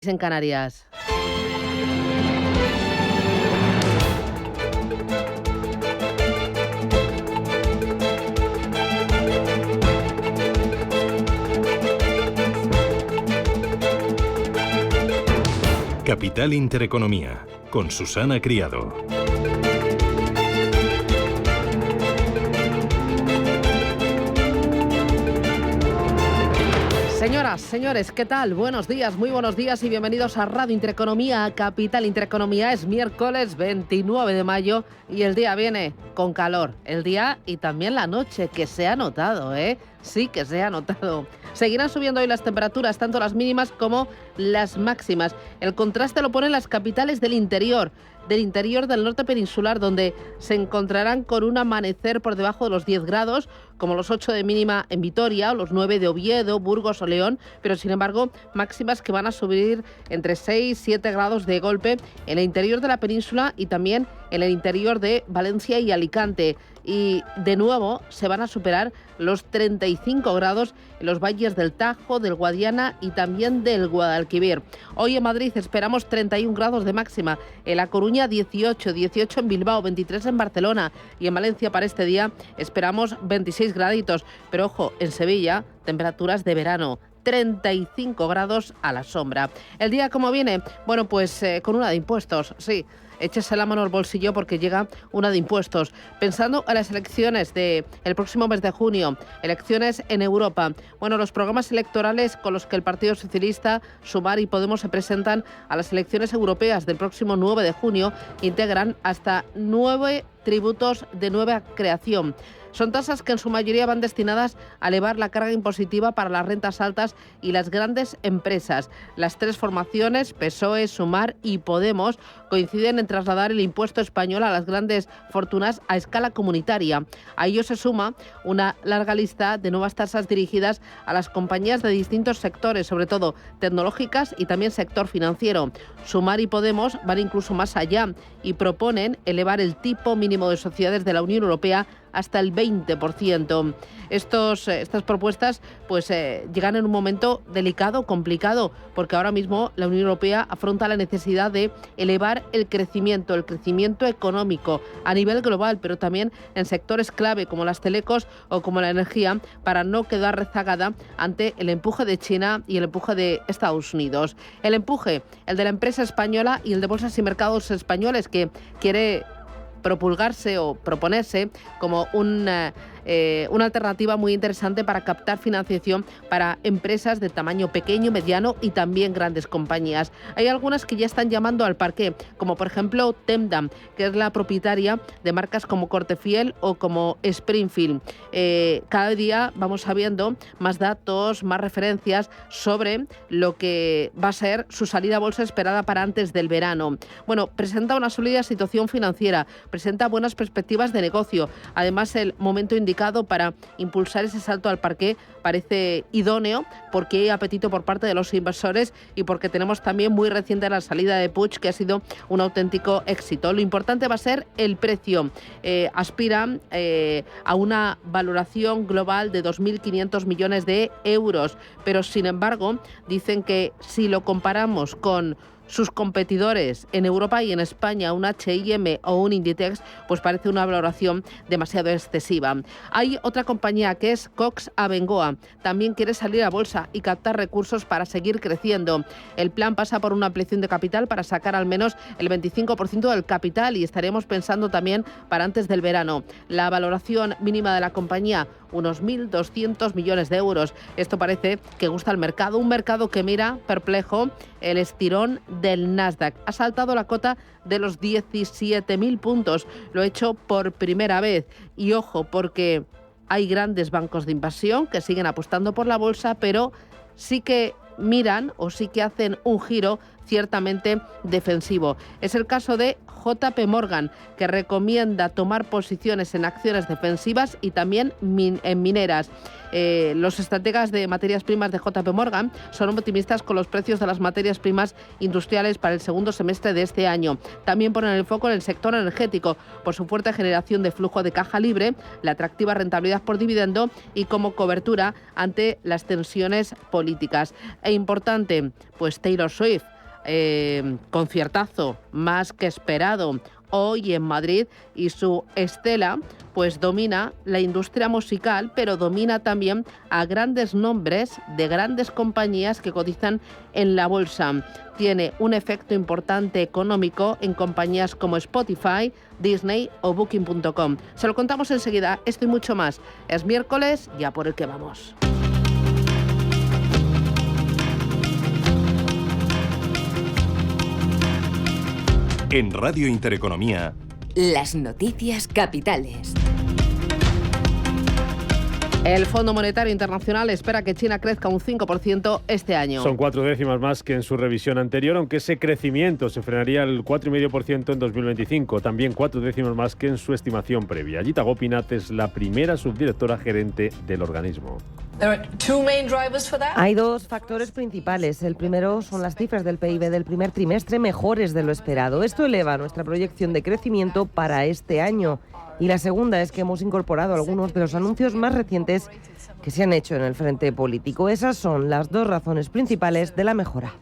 En Canarias. Capital Intereconomía, con Susana Criado. Señoras, señores, ¿qué tal? Buenos días, muy buenos días y bienvenidos a Radio Intereconomía, a Capital Intereconomía. Es miércoles 29 de mayo y el día viene con calor. El día y también la noche, que se ha notado, ¿eh? Sí que se ha notado. Seguirán subiendo hoy las temperaturas, tanto las mínimas como las máximas. El contraste lo ponen las capitales del interior del norte peninsular, donde se encontrarán con un amanecer por debajo de los 10 grados, como los 8 de mínima en Vitoria, o los 9 de Oviedo, Burgos o León, pero sin embargo máximas que van a subir entre 6 y 7 grados de golpe en el interior de la península y también en el interior de Valencia y Alicante. Y de nuevo se van a superar los 35 grados en los valles del Tajo, del Guadiana y también del Guadalquivir. Hoy en Madrid esperamos 31 grados de máxima, en La Coruña 18 en Bilbao, 23 en Barcelona y en Valencia para este día esperamos 26 graditos. Pero ojo, en Sevilla temperaturas de verano. 35 grados a la sombra. ¿El día cómo viene? Bueno, pues con una de impuestos, sí. Échese la mano al bolsillo porque llega una de impuestos. Pensando en las elecciones del próximo mes de junio, elecciones en Europa. Bueno, los programas electorales con los que el Partido Socialista, Sumar y Podemos se presentan a las elecciones europeas del próximo 9 de junio integran hasta 9 tributos de nueva creación. Son tasas que en su mayoría van destinadas a elevar la carga impositiva para las rentas altas y las grandes empresas. Las tres formaciones, PSOE, Sumar y Podemos, coinciden en trasladar el impuesto español a las grandes fortunas a escala comunitaria. A ello se suma una larga lista de nuevas tasas dirigidas a las compañías de distintos sectores, sobre todo tecnológicas y también sector financiero. Sumar y Podemos van incluso más allá y proponen elevar el tipo mínimo de sociedades de la Unión Europea hasta el 20%. Estas propuestas llegan en un momento delicado, complicado, porque ahora mismo la Unión Europea afronta la necesidad de elevar el crecimiento económico a nivel global, pero también en sectores clave como las telecos o como la energía, para no quedar rezagada ante el empuje de China y el empuje de Estados Unidos. El empuje, el de la empresa española y el de Bolsas y Mercados españoles, que quiere propulgarse o proponerse como una alternativa muy interesante para captar financiación para empresas de tamaño pequeño, mediano y también grandes compañías. Hay algunas que ya están llamando al parqué, como por ejemplo Tendam, que es la propietaria de marcas como Cortefiel o como Springfield. Cada día vamos sabiendo más datos, más referencias sobre lo que va a ser su salida a bolsa esperada para antes del verano. Bueno, presenta una sólida situación financiera, presenta buenas perspectivas de negocio. Además, el momento indicado para impulsar ese salto al parqué parece idóneo porque hay apetito por parte de los inversores y porque tenemos también muy reciente la salida de Puig, que ha sido un auténtico éxito. Lo importante va a ser el precio. Aspira a una valoración global de 2.500 millones de euros, pero sin embargo dicen que si lo comparamos con sus competidores en Europa y en España, un H&M o un Inditex, pues parece una valoración demasiado excesiva. Hay otra compañía que es Cox Abengoa. También quiere salir a bolsa y captar recursos para seguir creciendo. El plan pasa por una ampliación de capital para sacar al menos el 25% del capital y estaremos pensando también para antes del verano. La valoración mínima de la compañía, unos 1.200 millones de euros. Esto parece que gusta al mercado, un mercado que mira perplejo el estirón del Nasdaq. Ha saltado la cota de los 17.000 puntos. Lo ha hecho por primera vez. Y ojo, porque hay grandes bancos de inversión que siguen apostando por la bolsa, pero sí que miran o sí que hacen un giro ciertamente defensivo. Es el caso de JP Morgan, que recomienda tomar posiciones en acciones defensivas y también en mineras. Los estrategas de materias primas de JP Morgan son optimistas con los precios de las materias primas industriales para el segundo semestre de este año. También ponen el foco en el sector energético por su fuerte generación de flujo de caja libre, la atractiva rentabilidad por dividendo y como cobertura ante las tensiones políticas. E importante, pues Taylor Swift, conciertazo más que esperado hoy en Madrid, y su estela pues domina la industria musical, pero domina también a grandes nombres de grandes compañías que cotizan en la bolsa. Tiene un efecto importante económico en compañías como Spotify, Disney o Booking.com. Se lo contamos enseguida, esto y mucho más. Es miércoles, ya por el que vamos. En Radio Intereconomía, las noticias capitales. El Fondo Monetario Internacional espera que China crezca un 5% este año. Son 4 décimas más que en su revisión anterior, aunque ese crecimiento se frenaría al 4,5% en 2025, también 4 décimas más que en su estimación previa. Jita Gopinath es la primera subdirectora gerente del organismo. Hay dos factores principales. El primero son las cifras del PIB del primer trimestre mejores de lo esperado. Esto eleva nuestra proyección de crecimiento para este año. Y la segunda es que hemos incorporado algunos de los anuncios más recientes que se han hecho en el frente político. Esas son las dos razones principales de la mejora.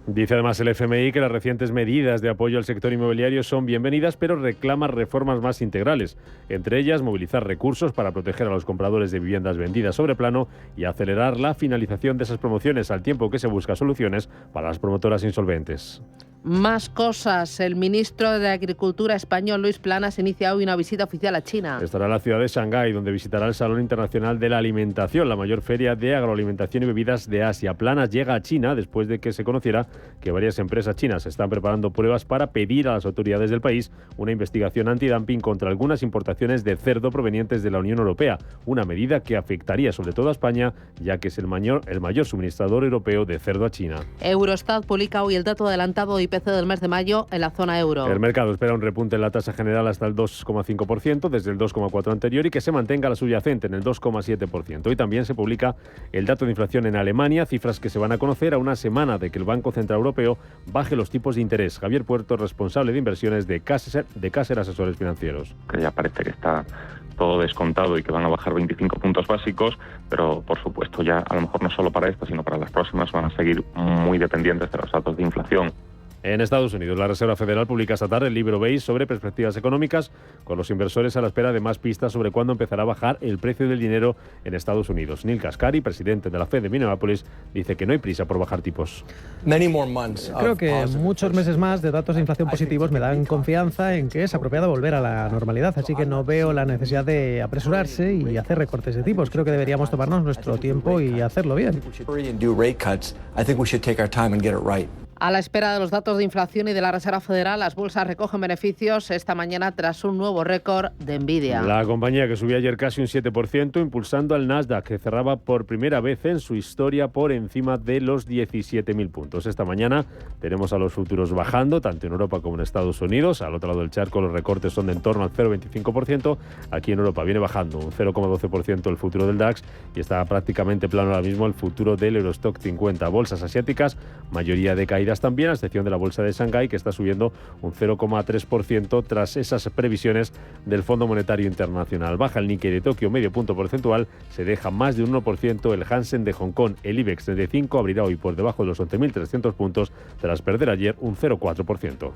Dice además el FMI que las recientes medidas de apoyo al sector inmobiliario son bienvenidas, pero reclama reformas más integrales. Entre ellas, movilizar recursos para proteger a los compradores de viviendas vendidas sobre plano y acelerar la finalización de esas promociones al tiempo que se busca soluciones para las promotoras insolventes. Más cosas. El ministro de Agricultura español, Luis Planas, inicia hoy una visita oficial a China. Estará en la ciudad de Shanghái, donde visitará el Salón Internacional de la Alimentación, la mayor feria de agroalimentación y bebidas de Asia. Planas llega a China después de que se conociera que varias empresas chinas están preparando pruebas para pedir a las autoridades del país una investigación antidumping contra algunas importaciones de cerdo provenientes de la Unión Europea, una medida que afectaría sobre todo a España, ya que es el mayor suministrador europeo de cerdo a China. Eurostat publica hoy el dato adelantado de IPC del mes de mayo en la zona euro. El mercado espera un repunte en la tasa general hasta el 2,5% desde el 2,4% anterior y que se mantenga la subyacente en el 2,7%. Hoy también se publica el dato de inflación en Alemania, cifras que se van a conocer a una semana de que el Banco Central Europeo baje los tipos de interés. Javier Puerto, responsable de inversiones de Caser Asesores Financieros. Que ya parece que está todo descontado y que van a bajar 25 puntos básicos, pero por supuesto ya a lo mejor no solo para esto, sino para las próximas van a seguir muy dependientes de los datos de inflación. En Estados Unidos, la Reserva Federal publica esta tarde el libro beige sobre perspectivas económicas, con los inversores a la espera de más pistas sobre cuándo empezará a bajar el precio del dinero en Estados Unidos. Neil Kaskari, presidente de la Fed de Minneapolis, dice que no hay prisa por bajar tipos. Creo que muchos meses más de datos de inflación positivos me dan confianza en que es apropiado volver a la normalidad, así que no veo la necesidad de apresurarse y hacer recortes de tipos. Creo que deberíamos tomarnos nuestro tiempo y hacerlo bien. A la espera de los datos de inflación y de la Reserva Federal, las bolsas recogen beneficios esta mañana tras un nuevo récord de Nvidia. La compañía, que subió ayer casi un 7%, impulsando al Nasdaq, que cerraba por primera vez en su historia por encima de los 17.000 puntos. Esta mañana tenemos a los futuros bajando, tanto en Europa como en Estados Unidos. Al otro lado del charco los recortes son de en torno al 0,25%. Aquí en Europa viene bajando un 0,12% el futuro del DAX y está prácticamente plano ahora mismo el futuro del Eurostock 50. Bolsas asiáticas, mayoría de caídas también, a excepción de la bolsa de Shanghái, que está subiendo un 0,3% tras esas previsiones del Fondo Monetario Internacional. Baja el Nikkei de Tokio medio punto porcentual, se deja más de un 1% el Hansen de Hong Kong. El IBEX 35 abrirá hoy por debajo de los 11.300 puntos tras perder ayer un 0,4%.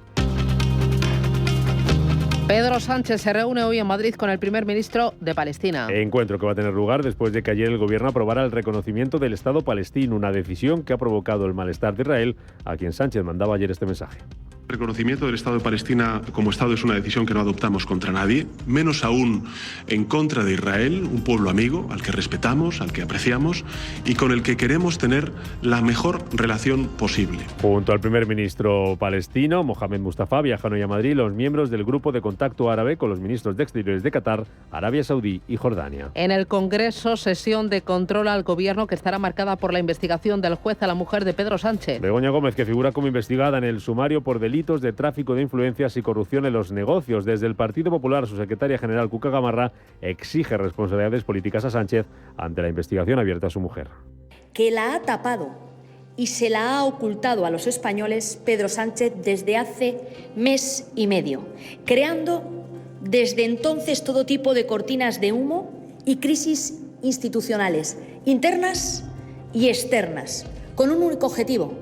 Pedro Sánchez se reúne hoy en Madrid con el primer ministro de Palestina. Encuentro que va a tener lugar después de que ayer el gobierno aprobara el reconocimiento del Estado palestino, una decisión que ha provocado el malestar de Israel, a quien Sánchez mandaba ayer este mensaje. El reconocimiento del Estado de Palestina como Estado es una decisión que no adoptamos contra nadie, menos aún en contra de Israel, un pueblo amigo al que respetamos, al que apreciamos y con el que queremos tener la mejor relación posible. Junto al primer ministro palestino, Mohamed Mustafa, viajan hoy a Madrid los miembros del Grupo de Contacto Árabe con los ministros de Exteriores de Qatar, Arabia Saudí y Jordania. En el Congreso, sesión de control al Gobierno que estará marcada por la investigación del juez a la mujer de Pedro Sánchez. Begoña Gómez, que figura como investigada en el sumario por delito delitos de tráfico de influencias y corrupción en los negocios. Desde el Partido Popular, su secretaria general, Cuca Gamarra, exige responsabilidades políticas a Sánchez ante la investigación abierta a su mujer. Que la ha tapado y se la ha ocultado a los españoles Pedro Sánchez desde hace mes y medio, creando desde entonces todo tipo de cortinas de humo y crisis institucionales, internas y externas, con un único objetivo,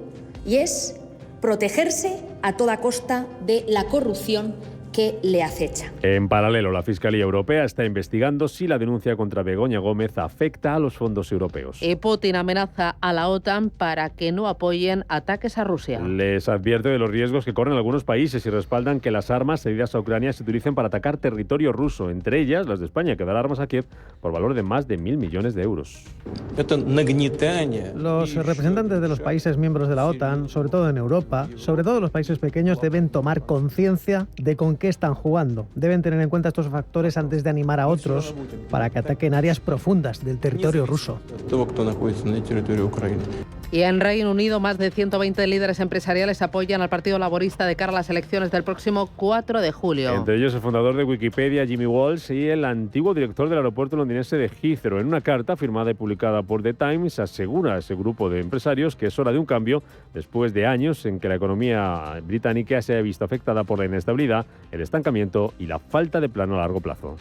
y es protegerse a toda costa de la corrupción que le acecha. En paralelo, la Fiscalía Europea está investigando si la denuncia contra Begoña Gómez afecta a los fondos europeos. Y Putin amenaza a la OTAN para que no apoyen ataques a Rusia. Les advierte de los riesgos que corren algunos países y respaldan que las armas cedidas a Ucrania se utilicen para atacar territorio ruso, entre ellas las de España, que dará armas a Kiev por valor de más de 1.000 millones de euros. Los representantes de los países miembros de la OTAN, sobre todo en Europa, sobre todo los países pequeños, deben tomar conciencia de con qué están jugando. Deben tener en cuenta estos factores antes de animar a otros para que ataquen áreas profundas del territorio ruso. Y en Reino Unido, más de 120 líderes empresariales apoyan al Partido Laborista de cara a las elecciones del próximo 4 de julio. Entre ellos el fundador de Wikipedia, Jimmy Wales, y el antiguo director del aeropuerto londinense de Heathrow. En una carta firmada y publicada por The Times, asegura a ese grupo de empresarios que es hora de un cambio después de años en que la economía británica se ha visto afectada por la inestabilidad, el estancamiento y la falta de plan a largo plazo.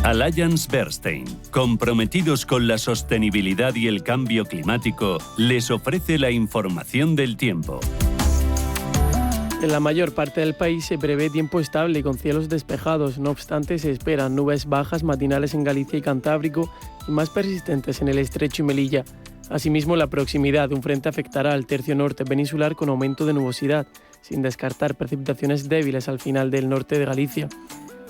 Allianz Bernstein, comprometidos con la sostenibilidad y el cambio climático, les ofrece la información del tiempo. En la mayor parte del país se prevé tiempo estable con cielos despejados. No obstante, se esperan nubes bajas matinales en Galicia y Cantábrico y más persistentes en el Estrecho y Melilla. Asimismo, la proximidad de un frente afectará al tercio norte peninsular con aumento de nubosidad, sin descartar precipitaciones débiles al final del norte de Galicia.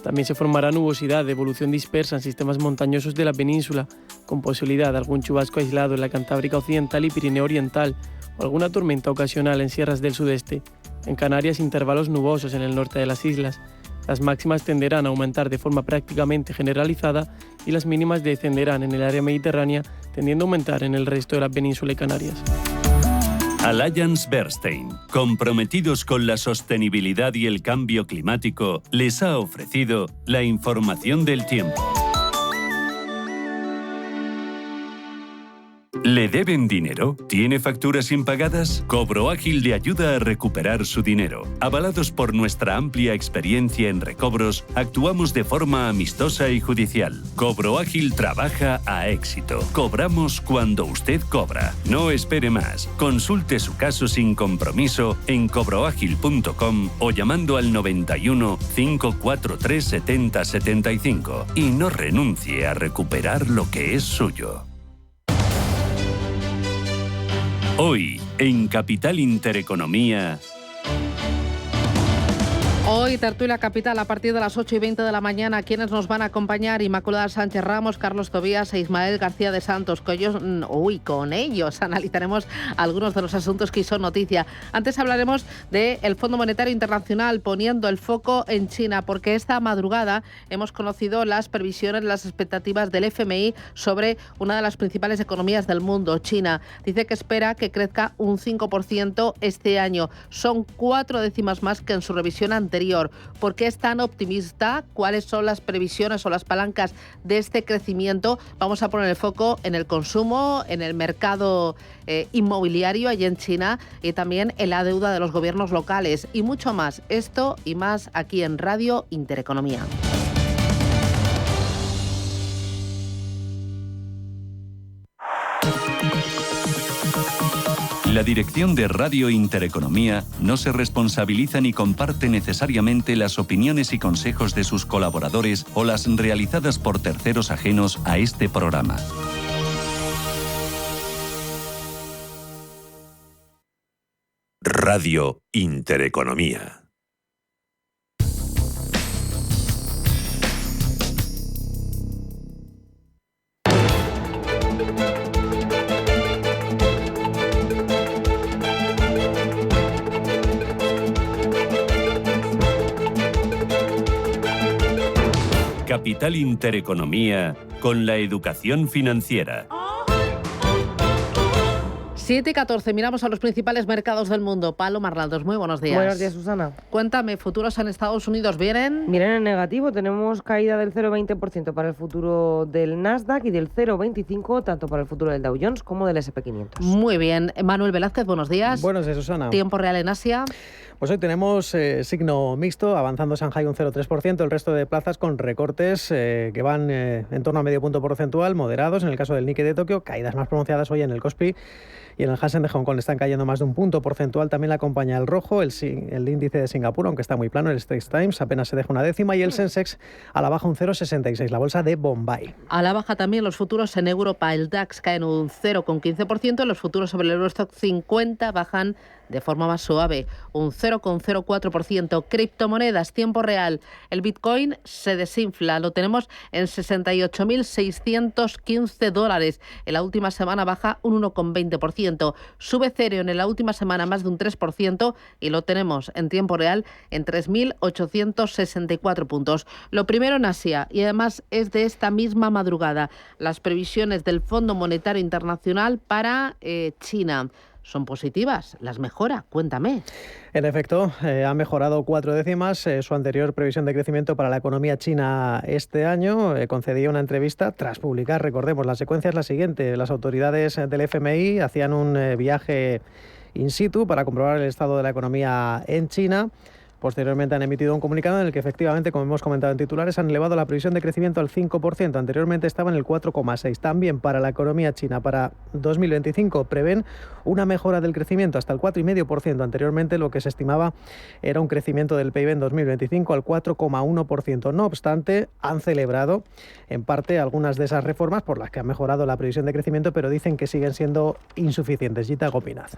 También se formará nubosidad de evolución dispersa en sistemas montañosos de la península, con posibilidad de algún chubasco aislado en la Cantábrica Occidental y Pirineo Oriental, o alguna tormenta ocasional en sierras del sudeste. En Canarias, intervalos nubosos en el norte de las islas. Las máximas tenderán a aumentar de forma prácticamente generalizada y las mínimas descenderán en el área mediterránea, tendiendo a aumentar en el resto de la península y Canarias. Allianz Bernstein, comprometidos con la sostenibilidad y el cambio climático, les ha ofrecido la información del tiempo. ¿Le deben dinero? ¿Tiene facturas impagadas? Cobro Ágil le ayuda a recuperar su dinero. Avalados por nuestra amplia experiencia en recobros, actuamos de forma amistosa y judicial. Cobro Ágil trabaja a éxito. Cobramos cuando usted cobra. No espere más. Consulte su caso sin compromiso en cobroagil.com o llamando al 91 543 70 75 y no renuncie a recuperar lo que es suyo. Hoy, en Capital Intereconomía... Hoy, tertulia capital, a partir de las 8:20 de la mañana, quienes nos van a acompañar: Inmaculada Sánchez Ramos, Carlos Tobías e Ismael García de Santos. Con ellos analizaremos algunos de los asuntos que son noticia. Antes hablaremos del Fondo Monetario Internacional, poniendo el foco en China, porque esta madrugada hemos conocido las previsiones, las expectativas del FMI sobre una de las principales economías del mundo, China. Dice que espera que crezca un 5% este año. Son 4 décimas más que en su revisión anterior. ¿Por qué es tan optimista? ¿Cuáles son las previsiones o las palancas de este crecimiento? Vamos a poner el foco en el consumo, en el mercado inmobiliario allí en China y también en la deuda de los gobiernos locales y mucho más. Esto y más aquí en Radio Intereconomía. La dirección de Radio Intereconomía no se responsabiliza ni comparte necesariamente las opiniones y consejos de sus colaboradores o las realizadas por terceros ajenos a este programa. Radio Intereconomía. Capital Intereconomía con la educación financiera. 7:14, miramos a los principales mercados del mundo. Paloma Arnaldos, muy buenos días. Buenos días, Susana. Cuéntame, ¿futuros en Estados Unidos vienen? Miren en negativo, tenemos caída del 0,20% para el futuro del Nasdaq y del 0,25% tanto para el futuro del Dow Jones como del S&P 500. Muy bien. Manuel Velázquez, buenos días. Buenos días, Susana. Tiempo real en Asia. Pues hoy tenemos signo mixto, avanzando Shanghai un 0,3%, el resto de plazas con recortes que van en torno a medio punto porcentual, moderados. En el caso del Nikkei de Tokio, caídas más pronunciadas hoy en el Kospi y en el Hansen de Hong Kong están cayendo más de un punto porcentual. También la acompaña el rojo, el índice de Singapur, aunque está muy plano, el Straits Times apenas se deja una décima y el Sensex a la baja un 0,66, la bolsa de Bombay. A la baja también los futuros en Europa, el DAX cae en un 0,15%, los futuros sobre el Eurostock 50 bajan de forma más suave, un 0,04%. Criptomonedas, tiempo real. El Bitcoin se desinfla, lo tenemos en $68.615. En la última semana baja un 1,20%. Sube Ethereum en la última semana más de un 3% y lo tenemos en tiempo real en 3.864 puntos. Lo primero en Asia y además es de esta misma madrugada. Las previsiones del Fondo Monetario Internacional para China. ¿Son positivas? ¿Las mejora? Cuéntame. En efecto, ha mejorado 4 décimas su anterior previsión de crecimiento para la economía china este año. Concedía una entrevista tras publicar, recordemos, la secuencia es la siguiente. Las autoridades del FMI hacían un viaje in situ para comprobar el estado de la economía en China. Posteriormente han emitido un comunicado en el que efectivamente, como hemos comentado en titulares, han elevado la previsión de crecimiento al 5%. Anteriormente estaba en el 4,6%. También para la economía china para 2025 prevén una mejora del crecimiento hasta el 4,5%. Anteriormente lo que se estimaba era un crecimiento del PIB en 2025 al 4,1%. No obstante, han celebrado en parte algunas de esas reformas por las que han mejorado la previsión de crecimiento, pero dicen que siguen siendo insuficientes. Gita Gopinath.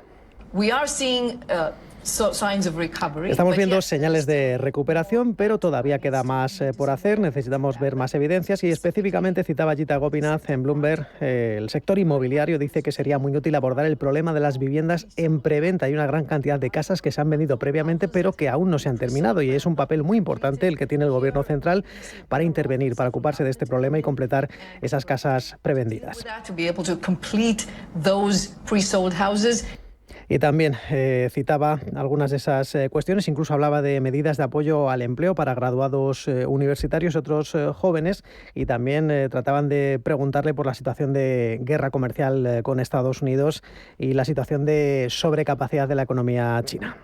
Estamos viendo señales de recuperación, pero todavía queda más por hacer. Necesitamos ver más evidencias y específicamente citaba Gita Gopinath en Bloomberg. El sector inmobiliario dice que sería muy útil abordar el problema de las viviendas en preventa. Hay una gran cantidad de casas que se han vendido previamente, pero que aún no se han terminado y es un papel muy importante el que tiene el Gobierno central para intervenir, para ocuparse de este problema y completar esas casas prevendidas. Y también citaba algunas de esas cuestiones, incluso hablaba de medidas de apoyo al empleo para graduados universitarios y otros jóvenes, y también trataban de preguntarle por la situación de guerra comercial con Estados Unidos y la situación de sobrecapacidad de la economía china.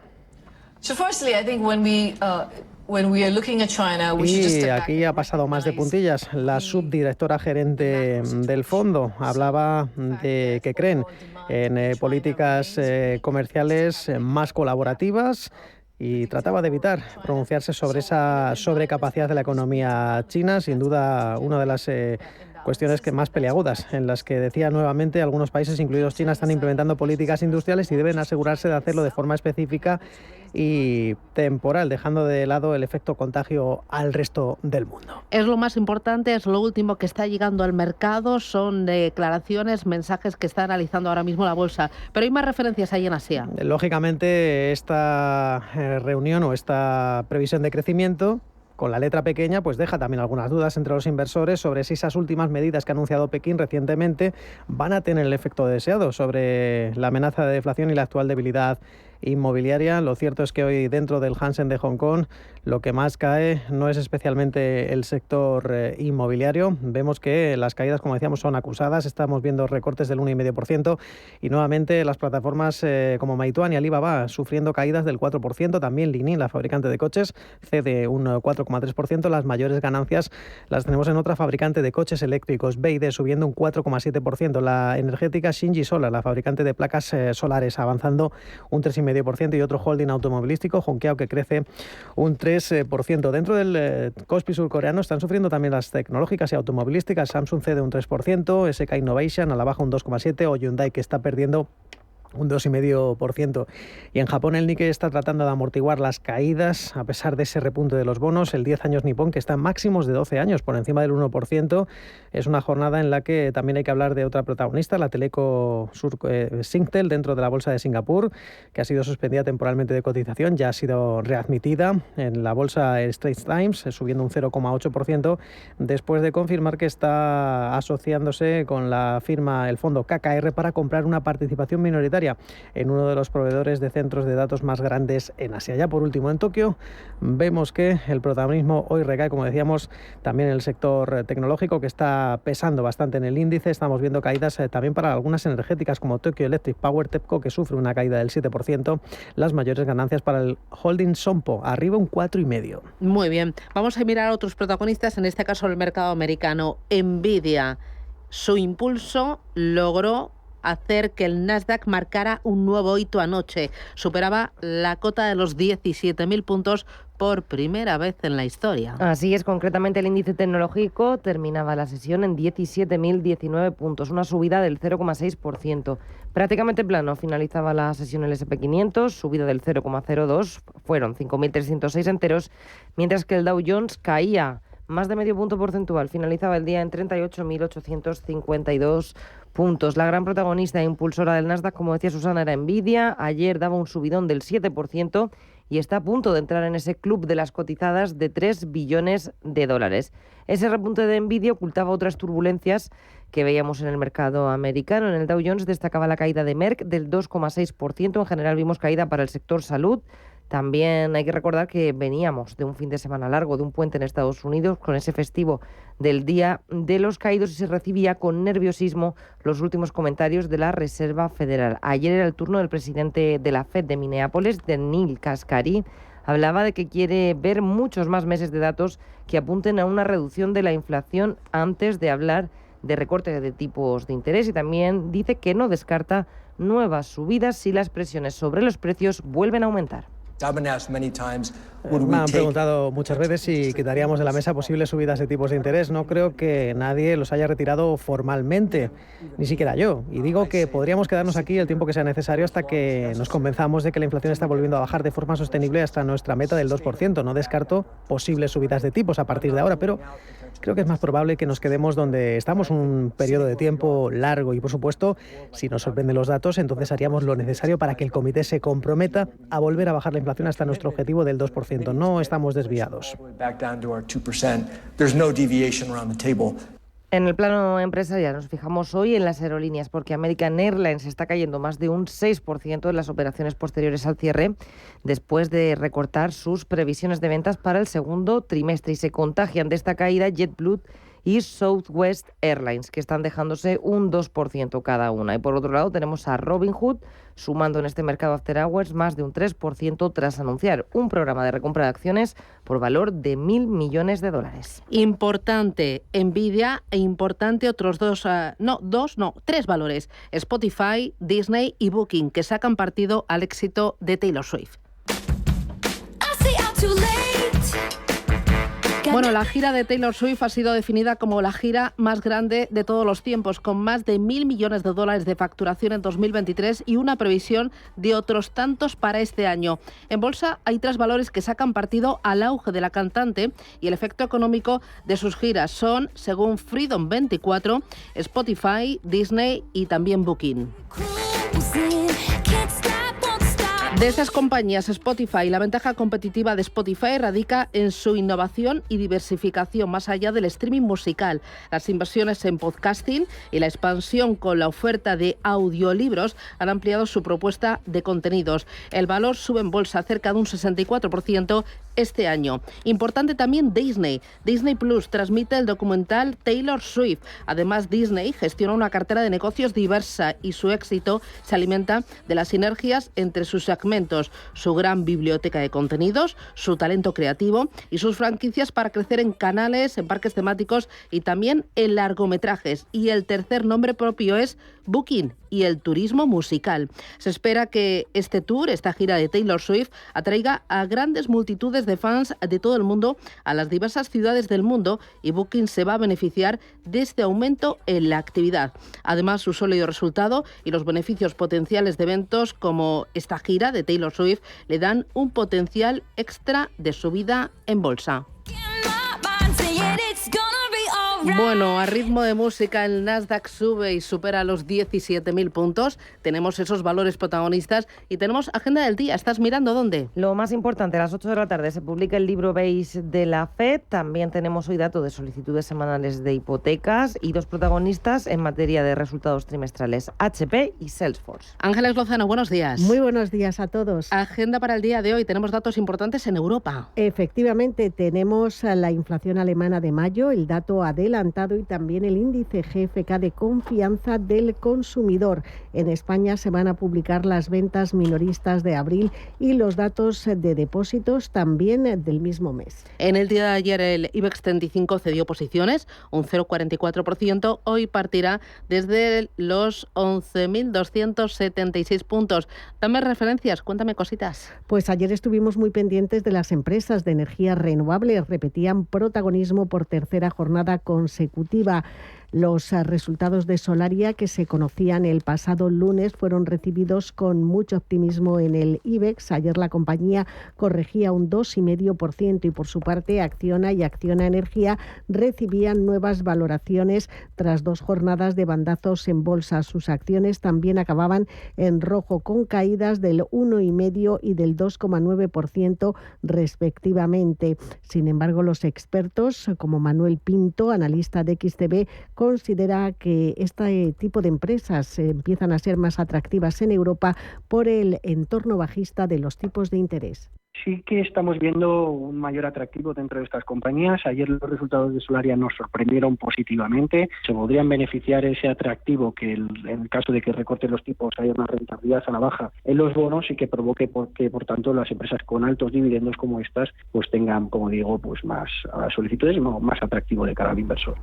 Y aquí ha pasado más de puntillas. La subdirectora gerente del fondo hablaba de que creen en políticas comerciales más colaborativas y trataba de evitar pronunciarse sobre esa sobrecapacidad de la economía china. Sin duda, una de las cuestiones que más peliagudas, en las que decía nuevamente algunos países, incluidos China, están implementando políticas industriales y deben asegurarse de hacerlo de forma específica y temporal, dejando de lado el efecto contagio al resto del mundo. Es lo más importante, es lo último que está llegando al mercado, son declaraciones, mensajes que está analizando ahora mismo la bolsa, pero hay más referencias ahí en Asia. Lógicamente, esta reunión o esta previsión de crecimiento con la letra pequeña, pues deja también algunas dudas entre los inversores sobre si esas últimas medidas que ha anunciado Pekín recientemente van a tener el efecto deseado sobre la amenaza de deflación y la actual debilidad inmobiliaria. Lo cierto es que hoy dentro del Hansen de Hong Kong lo que más cae no es especialmente el sector inmobiliario. Vemos que las caídas, como decíamos, son acusadas. Estamos viendo recortes del 1,5% y nuevamente las plataformas como Meituan y Alibaba sufriendo caídas del 4%. También Li Ning, la fabricante de coches, cede un 4,3%. Las mayores ganancias las tenemos en otra fabricante de coches eléctricos, BYD, subiendo un 4,7%. La energética Shinji Solar, la fabricante de placas solares, avanzando un 3,5%, y otro holding automovilístico, Honkiao, que crece un 3%. Dentro del Kospi surcoreano están sufriendo también las tecnológicas y automovilísticas. Samsung cede un 3%, SK Innovation a la baja un 2,7%, o Hyundai, que está perdiendo un 2,5%. Y en Japón el Nikkei está tratando de amortiguar las caídas a pesar de ese repunte de los bonos. El 10 años nipón, que está en máximos de 12 años, por encima del 1%. Es una jornada en la que también hay que hablar de otra protagonista, la teleco Singtel, dentro de la bolsa de Singapur, que ha sido suspendida temporalmente de cotización, ya ha sido readmitida en la bolsa Straits Times, subiendo un 0,8%, después de confirmar que está asociándose con la firma, el fondo KKR, para comprar una participación minoritaria en uno de los proveedores de centros de datos más grandes en Asia. Ya por último, en Tokio vemos que el protagonismo hoy recae, como decíamos, también en el sector tecnológico, que está pesando bastante en el índice. Estamos viendo caídas también para algunas energéticas como Tokyo Electric Power, TEPCO, que sufre una caída del 7%. Las mayores ganancias para el holding Sompo, arriba un 4,5%. Muy bien, vamos a mirar a otros protagonistas, en este caso el mercado americano. Nvidia, su impulso logró hacer que el Nasdaq marcara un nuevo hito anoche. Superaba la cota de los 17.000 puntos por primera vez en la historia. Así es, concretamente el índice tecnológico terminaba la sesión en 17.019 puntos, una subida del 0,6%. Prácticamente plano finalizaba la sesión el S&P 500, subida del 0,02, fueron 5.306 enteros, mientras que el Dow Jones caía más de medio punto porcentual, finalizaba el día en 38.852 puntos. La gran protagonista e impulsora del Nasdaq, como decía Susana, era Nvidia. Ayer daba un subidón del 7% y está a punto de entrar en ese club de las cotizadas de 3 billones de dólares. Ese repunte de Nvidia ocultaba otras turbulencias que veíamos en el mercado americano. En el Dow Jones destacaba la caída de Merck del 2,6%. En general vimos caída para el sector salud. También hay que recordar que veníamos de un fin de semana largo, de un puente en Estados Unidos, con ese festivo del Día de los Caídos, y se recibía con nerviosismo los últimos comentarios de la Reserva Federal. Ayer era el turno del presidente de la Fed de Minneapolis, de Neil Kashkari. Hablaba de que quiere ver muchos más meses de datos que apunten a una reducción de la inflación antes de hablar de recortes de tipos de interés, y también dice que no descarta nuevas subidas si las presiones sobre los precios vuelven a aumentar. Me han preguntado muchas veces si quitaríamos de la mesa posibles subidas de tipos de interés. No creo que nadie los haya retirado formalmente, ni siquiera yo. Y digo que podríamos quedarnos aquí el tiempo que sea necesario hasta que nos convenzamos de que la inflación está volviendo a bajar de forma sostenible hasta nuestra meta del 2%. No descarto posibles subidas de tipos a partir de ahora, pero creo que es más probable que nos quedemos donde estamos un periodo de tiempo largo. Y, por supuesto, si nos sorprenden los datos, entonces haríamos lo necesario para que el comité se comprometa a volver a bajar la inflación hasta nuestro objetivo del 2%. No estamos desviados. En el plano empresarial nos fijamos hoy en las aerolíneas, porque American Airlines está cayendo más de un 6% en las operaciones posteriores al cierre, después de recortar sus previsiones de ventas para el segundo trimestre, y se contagian de esta caída JetBlue y Southwest Airlines, que están dejándose un 2% cada una. Y por otro lado tenemos a Robinhood sumando en este mercado after hours más de un 3% tras anunciar un programa de recompra de acciones por valor de $1.000 millones. Importante Nvidia e importante otros tres valores: Spotify, Disney y Booking, que sacan partido al éxito de Taylor Swift. Bueno, la gira de Taylor Swift ha sido definida como la gira más grande de todos los tiempos, con más de $1.000 millones de facturación en 2023 y una previsión de otros tantos para este año. En bolsa hay tres valores que sacan partido al auge de la cantante y el efecto económico de sus giras. Son, según Freedom 24, Spotify, Disney y también Booking. De esas compañías, Spotify, la ventaja competitiva de Spotify radica en su innovación y diversificación más allá del streaming musical. Las inversiones en podcasting y la expansión con la oferta de audiolibros han ampliado su propuesta de contenidos. El valor sube en bolsa cerca de un 64% este año. Importante también Disney. Disney Plus transmite el documental Taylor Swift. Además, Disney gestiona una cartera de negocios diversa y su éxito se alimenta de las sinergias entre sus segmentos, su gran biblioteca de contenidos, su talento creativo y sus franquicias para crecer en canales, en parques temáticos y también en largometrajes. Y el tercer nombre propio es Booking, y el turismo musical. Se espera que este tour, esta gira de Taylor Swift, atraiga a grandes multitudes de fans de todo el mundo a las diversas ciudades del mundo, y Booking se va a beneficiar de este aumento en la actividad. Además, su sólido resultado y los beneficios potenciales de eventos como esta gira de Taylor Swift le dan un potencial extra de subida en bolsa. Bueno, a ritmo de música el Nasdaq sube y supera los 17.000 puntos. Tenemos esos valores protagonistas y tenemos agenda del día. ¿Estás mirando dónde? Lo más importante, a las 8 de la tarde se publica el libro Base de la FED. También tenemos hoy datos de solicitudes semanales de hipotecas y dos protagonistas en materia de resultados trimestrales, HP y Salesforce. Ángeles Lozano, buenos días. Muy buenos días a todos. Agenda para el día de hoy. Tenemos datos importantes en Europa. Efectivamente, tenemos la inflación alemana de mayo, el dato adelantado y también el índice GfK de confianza del consumidor. En España se van a publicar las ventas minoristas de abril y los datos de depósitos también del mismo mes. En el día de ayer el IBEX 35 cedió posiciones, un 0,44%. Hoy partirá desde los 11.276 puntos. Dame referencias, cuéntame cositas. Pues ayer estuvimos muy pendientes de las empresas de energía renovable. Repetían protagonismo por tercera jornada consecutiva. Los resultados de Solaria, que se conocían el pasado lunes, fueron recibidos con mucho optimismo en el IBEX. Ayer la compañía corregía un 2,5% y por su parte Acciona y Acciona Energía recibían nuevas valoraciones tras 2 jornadas de bandazos en bolsa. Sus acciones también acababan en rojo, con caídas del 1,5% y del 2,9% respectivamente. Sin embargo, los expertos, como Manuel Pinto, analista de XTB, considera que este tipo de empresas empiezan a ser más atractivas en Europa por el entorno bajista de los tipos de interés. Sí que estamos viendo un mayor atractivo dentro de estas compañías. Ayer los resultados de Solaria nos sorprendieron positivamente. Se podrían beneficiar ese atractivo que en el caso de que recorten los tipos haya una rentabilidad a la baja en los bonos y que provoque que por tanto las empresas con altos dividendos como estas pues tengan, como digo, pues más solicitudes, más atractivo de cara al inversor.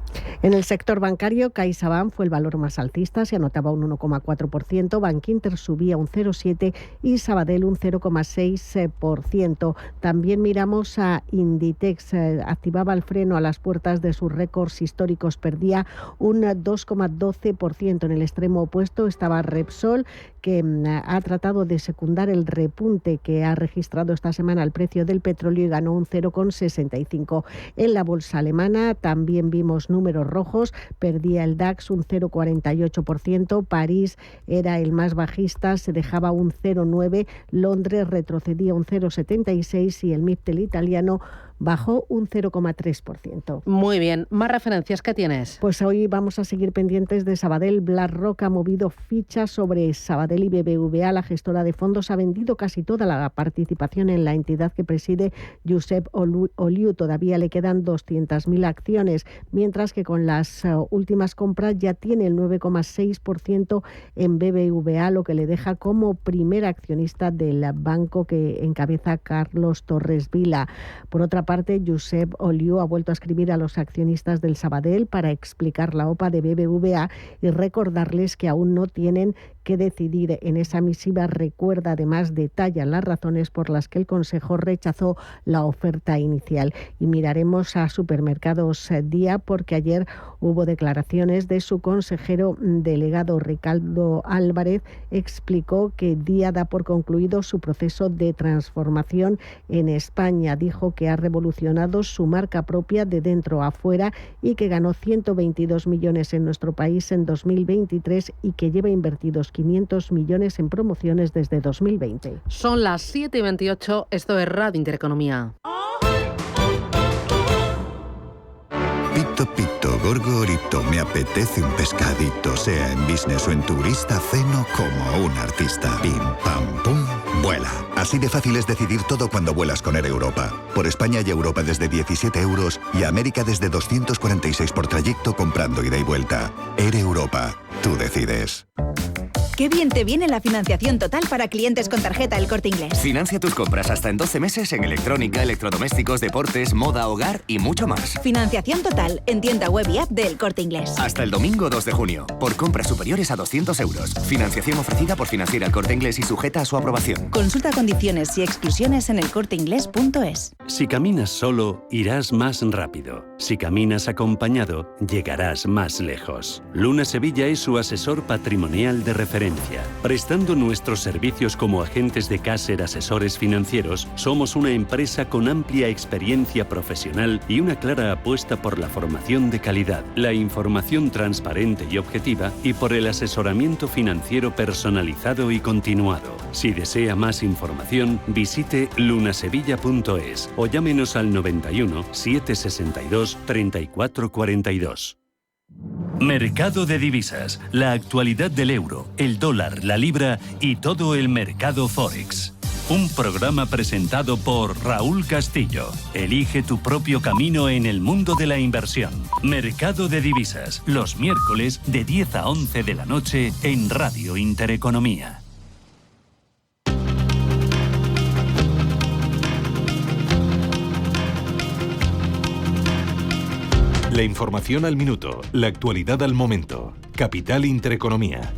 En el sector bancario, CaixaBank fue el valor más alcista, se anotaba un 1,4%, Bankinter subía un 0,7% y Sabadell un 0,6%. También miramos a Inditex, activaba el freno a las puertas de sus récords históricos, perdía un 2,12%. En el extremo opuesto estaba Repsol, que ha tratado de secundar el repunte que ha registrado esta semana el precio del petróleo y ganó un 0,65%. En la bolsa alemana también vimos números rojos, perdía el DAX un 0,48%, París era el más bajista, se dejaba un 0,9%, Londres retrocedía un 0,76% y el MIPTEL italiano bajó un 0,3%. Muy bien. ¿Más referencias que tienes? Pues hoy vamos a seguir pendientes de Sabadell. BlackRock ha movido fichas sobre Sabadell y BBVA. La gestora de fondos ha vendido casi toda la participación en la entidad que preside Josep Oliu. Todavía le quedan 200.000 acciones, mientras que con las últimas compras ya tiene el 9,6% en BBVA, lo que le deja como primer accionista del banco que encabeza Carlos Torres Vila. Por otra parte, Josep Oliu ha vuelto a escribir a los accionistas del Sabadell para explicar la OPA de BBVA y recordarles que aún no tienen que decidir. En esa misiva recuerda, además, detalla las razones por las que el Consejo rechazó la oferta inicial. Y miraremos a Supermercados Día, porque ayer hubo declaraciones de su consejero delegado Ricardo Álvarez. Explicó que Día da por concluido su proceso de transformación en España. Dijo que ha revolucionado su marca propia de dentro a fuera y que ganó 122 millones en nuestro país en 2023 y que lleva invertidos 500 millones en promociones desde 2020. Son las 7:28, esto es Radio Intereconomía. Pito, pito, gorgorito, me apetece un pescadito, sea en business o en turista, ceno como un artista. Pim, pam, pum, vuela. Así de fácil es decidir todo cuando vuelas con Air Europa. Por España y Europa desde 17 euros y América desde 246 por trayecto comprando ida y vuelta. Air Europa, tú decides. Qué bien te viene la financiación total para clientes con tarjeta El Corte Inglés. Financia tus compras hasta en 12 meses en electrónica, electrodomésticos, deportes, moda, hogar y mucho más. Financiación total en tienda web y app de El Corte Inglés. Hasta el domingo 2 de junio. Por compras superiores a 200 euros. Financiación ofrecida por Financiera El Corte Inglés y sujeta a su aprobación. Consulta condiciones y exclusiones en elcorteingles.es. Si caminas solo, irás más rápido. Si caminas acompañado, llegarás más lejos. Luna Sevilla es su asesor patrimonial de referencia. Prestando nuestros servicios como agentes de Caser Asesores Financieros, somos una empresa con amplia experiencia profesional y una clara apuesta por la formación de calidad, la información transparente y objetiva y por el asesoramiento financiero personalizado y continuado. Si desea más información, visite lunasevilla.es o llámenos al 91 762 3442. Mercado de divisas, la actualidad del euro, el dólar, la libra y todo el mercado Forex. Un programa presentado por Raúl Castillo. Elige tu propio camino en el mundo de la inversión. Mercado de divisas, los miércoles de 10 a 11 de la noche en Radio Intereconomía. La información al minuto, la actualidad al momento. Capital Intereconomía.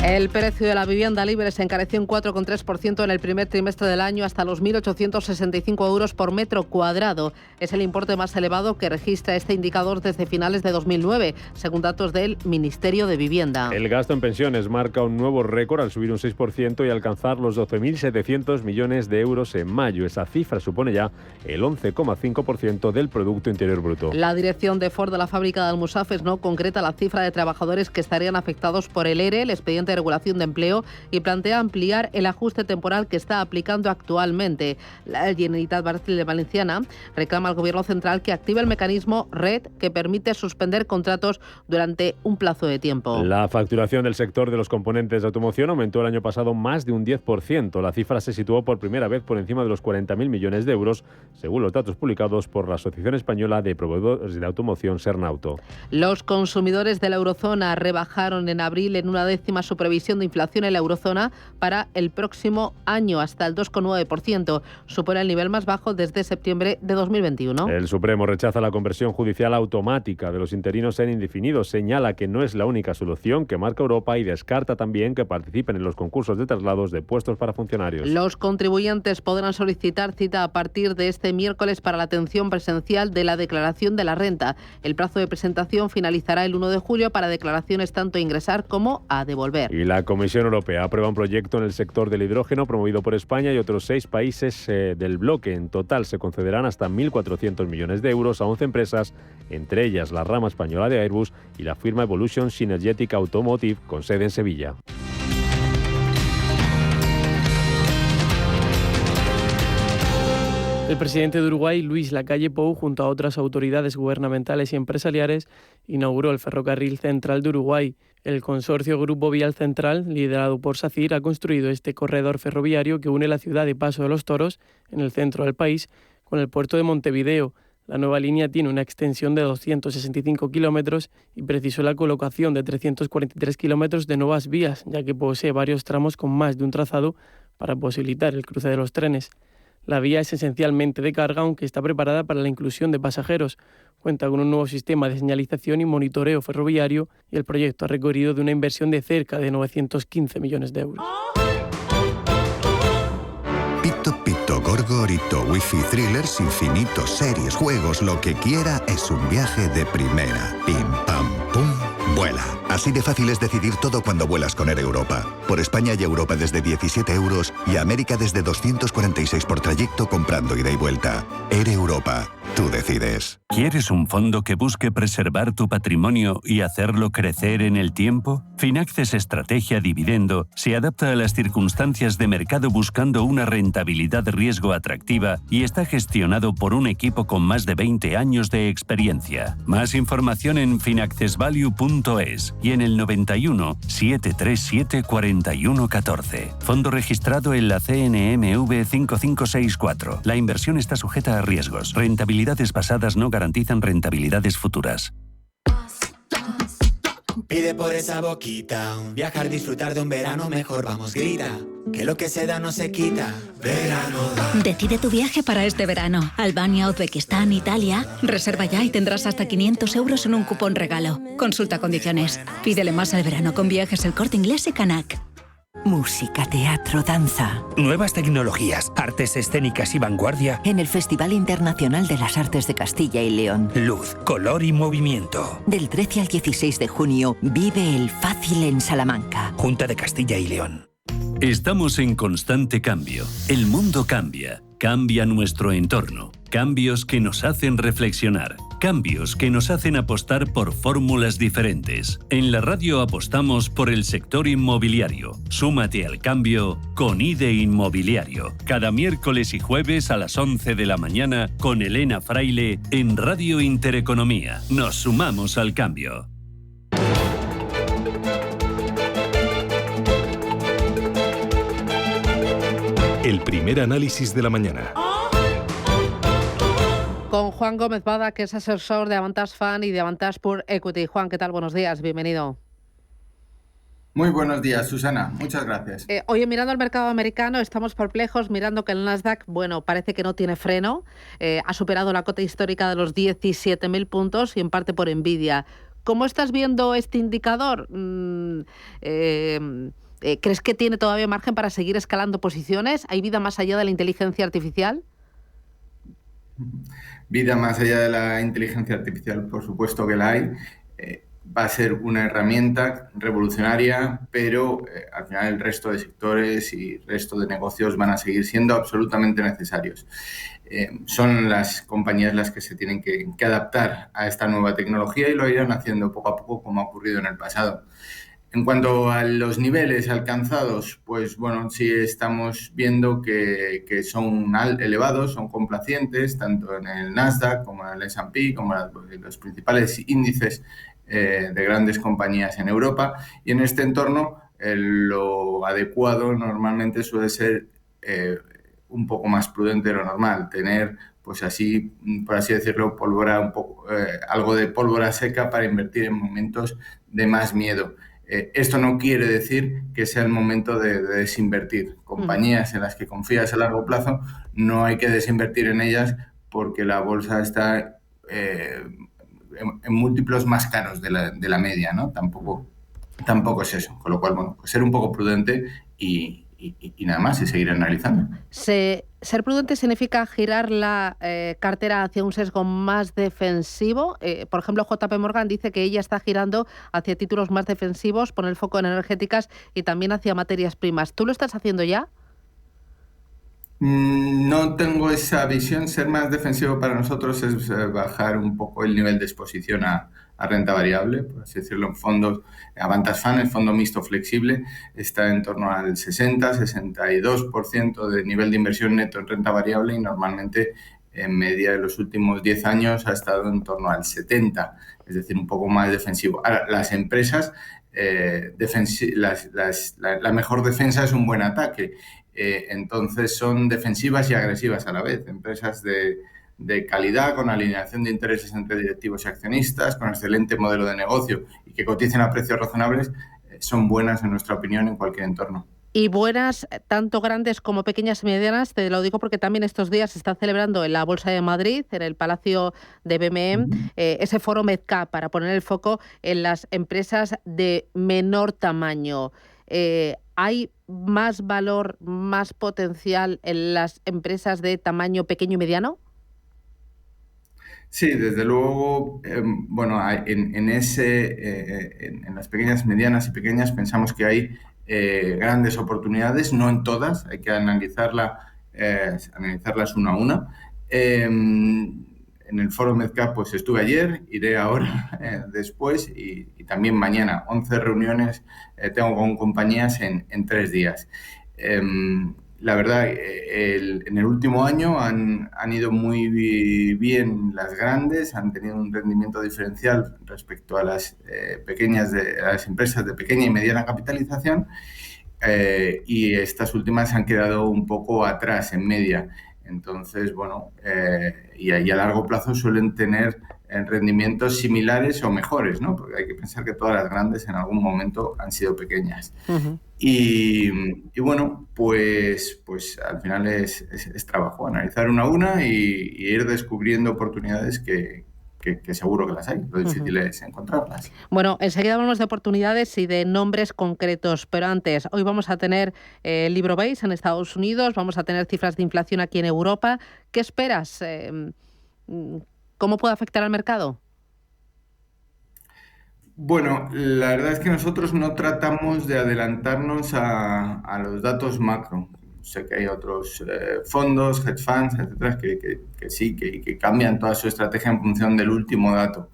El precio de la vivienda libre se encareció un 4,3% en el primer trimestre del año hasta los 1.865 euros por metro cuadrado. Es el importe más elevado que registra este indicador desde finales de 2009, según datos del Ministerio de Vivienda. El gasto en pensiones marca un nuevo récord al subir un 6% y alcanzar los 12.700 millones de euros en mayo. Esa cifra supone ya el 11,5% del Producto Interior Bruto. La dirección de Ford de la fábrica de Almusafes no concreta la cifra de trabajadores que estarían afectados por el ERE, el expediente de regulación de empleo, y plantea ampliar el ajuste temporal que está aplicando actualmente. La Generalitat Valenciana reclama al Gobierno central que active el mecanismo RED, que permite suspender contratos durante un plazo de tiempo. La facturación del sector de los componentes de automoción aumentó el año pasado más de un 10%. La cifra se situó por primera vez por encima de los 40.000 millones de euros, según los datos publicados por la Asociación Española de Proveedores de Automoción, Sernauto. Los consumidores de la eurozona rebajaron en abril en una décima su previsión de inflación en la eurozona para el próximo año hasta el 2,9%. Supone el nivel más bajo desde septiembre de 2021. El Supremo rechaza la conversión judicial automática de los interinos en indefinidos. Señala que no es la única solución que marca Europa y descarta también que participen en los concursos de traslados de puestos para funcionarios. Los contribuyentes podrán solicitar cita a partir de este miércoles para la atención presencial de la declaración de la renta. El plazo de presentación finalizará el 1 de julio para declaraciones tanto a ingresar como a devolver. Y la Comisión Europea aprueba un proyecto en el sector del hidrógeno promovido por España y otros 6 países del bloque. En total se concederán hasta 1.400 millones de euros a 11 empresas, entre ellas la rama española de Airbus y la firma Evolution Synergetic Automotive, con sede en Sevilla. El presidente de Uruguay, Luis Lacalle Pou, junto a otras autoridades gubernamentales y empresariales, inauguró el ferrocarril central de Uruguay. El consorcio Grupo Vial Central, liderado por SACIR, ha construido este corredor ferroviario que une la ciudad de Paso de los Toros, en el centro del país, con el puerto de Montevideo. La nueva línea tiene una extensión de 265 kilómetros y precisó la colocación de 343 kilómetros de nuevas vías, ya que posee varios tramos con más de un trazado para posibilitar el cruce de los trenes. La vía es esencialmente de carga, aunque está preparada para la inclusión de pasajeros. Cuenta con un nuevo sistema de señalización y monitoreo ferroviario y el proyecto ha recorrido de una inversión de cerca de 915 millones de euros. Pito, pito, gorgorito, wifi, thrillers, infinitos, series, juegos, lo que quiera es un viaje de primera. Pim, pam, pum, vuela. Así de fácil es decidir todo cuando vuelas con Air Europa. Por España y Europa desde 17 euros y América desde 246 por trayecto comprando ida y vuelta. Air Europa. Tú decides. ¿Quieres un fondo que busque preservar tu patrimonio y hacerlo crecer en el tiempo? Finaxes Estrategia Dividendo se adapta a las circunstancias de mercado buscando una rentabilidad riesgo atractiva y está gestionado por un equipo con más de 20 años de experiencia. Más información en finaccesvalue.es y en el 91 737 4114. Fondo registrado en la CNMV 5564. La inversión está sujeta a riesgos. Rentabilidades pasadas no garantizan rentabilidades futuras. Pide por esa boquita, viajar, disfrutar de un verano mejor, vamos, grita, que lo que se da no se quita. Verano da. Decide tu viaje para este verano. Albania, Uzbekistán, Italia. Reserva ya y tendrás hasta 500 euros en un cupón regalo. Consulta condiciones. Pídele más al verano con Viajes El Corte Inglés y Canac. Música, teatro, danza. Nuevas tecnologías, artes escénicas y vanguardia. En el Festival Internacional de las Artes de Castilla y León. Luz, color y movimiento. Del 13 al 16 de junio, vive el Fácil en Salamanca. Junta de Castilla y León. Estamos en constante cambio. El mundo cambia. Cambia nuestro entorno. Cambios que nos hacen reflexionar. Cambios que nos hacen apostar por fórmulas diferentes. En la radio apostamos por el sector inmobiliario. Súmate al cambio con IDE Inmobiliario. Cada miércoles y jueves a las 11 de la mañana con Elena Fraile en Radio Intereconomía. Nos sumamos al cambio. El primer análisis de la mañana. Con Juan Gómez Bada, que es asesor de Avantage Fund y de Avantage Pure Equity. Juan, ¿qué tal? Buenos días, bienvenido. Muy buenos días, Susana. Muchas gracias. Oye, mirando el mercado americano, estamos perplejos, mirando que el Nasdaq, bueno, parece que no tiene freno. Ha superado la cota histórica de los 17.000 puntos y en parte por envidia. ¿Cómo estás viendo este indicador? ¿Crees que tiene todavía margen para seguir escalando posiciones? ¿Hay vida más allá de la inteligencia artificial? Vida más allá de la inteligencia artificial, por supuesto que la hay. Va a ser una herramienta revolucionaria, pero al final el resto de sectores y el resto de negocios van a seguir siendo absolutamente necesarios. Son las compañías las que se tienen que adaptar a esta nueva tecnología y lo irán haciendo poco a poco, como ha ocurrido en el pasado. En cuanto a los niveles alcanzados, pues bueno, sí estamos viendo que son elevados, son complacientes, tanto en el Nasdaq como en el S&P, como en los principales índices de grandes compañías en Europa. Y en este entorno, lo adecuado normalmente suele ser un poco más prudente de lo normal, tener, pues así, por así decirlo, pólvora un poco, algo de pólvora seca para invertir en momentos de más miedo. Esto no quiere decir que sea el momento de desinvertir. Compañías en las que confías a largo plazo, no hay que desinvertir en ellas porque la bolsa está en múltiplos más caros de la media, ¿no? Tampoco es eso. Con lo cual, bueno, pues ser un poco prudente y nada más, y seguir analizando. Ser prudente significa girar la cartera hacia un sesgo más defensivo. Por ejemplo, JP Morgan dice que ella está girando hacia títulos más defensivos, pone el foco en energéticas y también hacia materias primas. ¿Tú lo estás haciendo ya? No tengo esa visión. Ser más defensivo para nosotros es bajar un poco el nivel de exposición a renta variable, por así decirlo, en fondos. Avantage Fund, el fondo mixto flexible, está en torno al 60-62% de nivel de inversión neto en renta variable y normalmente en media de los últimos 10 años ha estado en torno al 70%, es decir, un poco más defensivo. Ahora, las empresas, la mejor defensa es un buen ataque. Entonces son defensivas y agresivas a la vez. Empresas de calidad, con alineación de intereses entre directivos y accionistas, con excelente modelo de negocio y que coticen a precios razonables, son buenas en nuestra opinión en cualquier entorno. Y buenas, tanto grandes como pequeñas y medianas, te lo digo porque también estos días se está celebrando en la Bolsa de Madrid, en el Palacio de BME, ese foro MedCap para poner el foco en las empresas de menor tamaño. ¿Hay más valor, más potencial en las empresas de tamaño pequeño y mediano? Sí, desde luego, bueno, en las pequeñas, medianas y pequeñas pensamos que hay grandes oportunidades, no en todas, hay que analizarlas una a una. En el foro MedCap pues estuve ayer, iré ahora después y también mañana. 11 reuniones tengo con compañías en 3 días. La verdad, en el último año han ido muy bien las grandes, han tenido un rendimiento diferencial respecto a las las empresas de pequeña y mediana capitalización y estas últimas han quedado un poco atrás en media. Entonces, bueno, y a largo plazo suelen tener rendimientos similares o mejores, ¿no? Porque hay que pensar que todas las grandes en algún momento han sido pequeñas. Y bueno, pues al final es trabajo, analizar una a una y ir descubriendo oportunidades que seguro que las hay. Lo difícil es encontrarlas. Bueno, enseguida hablamos de oportunidades y de nombres concretos, pero antes, hoy vamos a tener el libro Base en Estados Unidos, vamos a tener cifras de inflación aquí en Europa. ¿Qué esperas? ¿Cómo puede afectar al mercado? Bueno, la verdad es que nosotros no tratamos de adelantarnos a los datos macro. Sé que hay otros fondos, hedge funds, etcétera, que sí, que cambian toda su estrategia en función del último dato.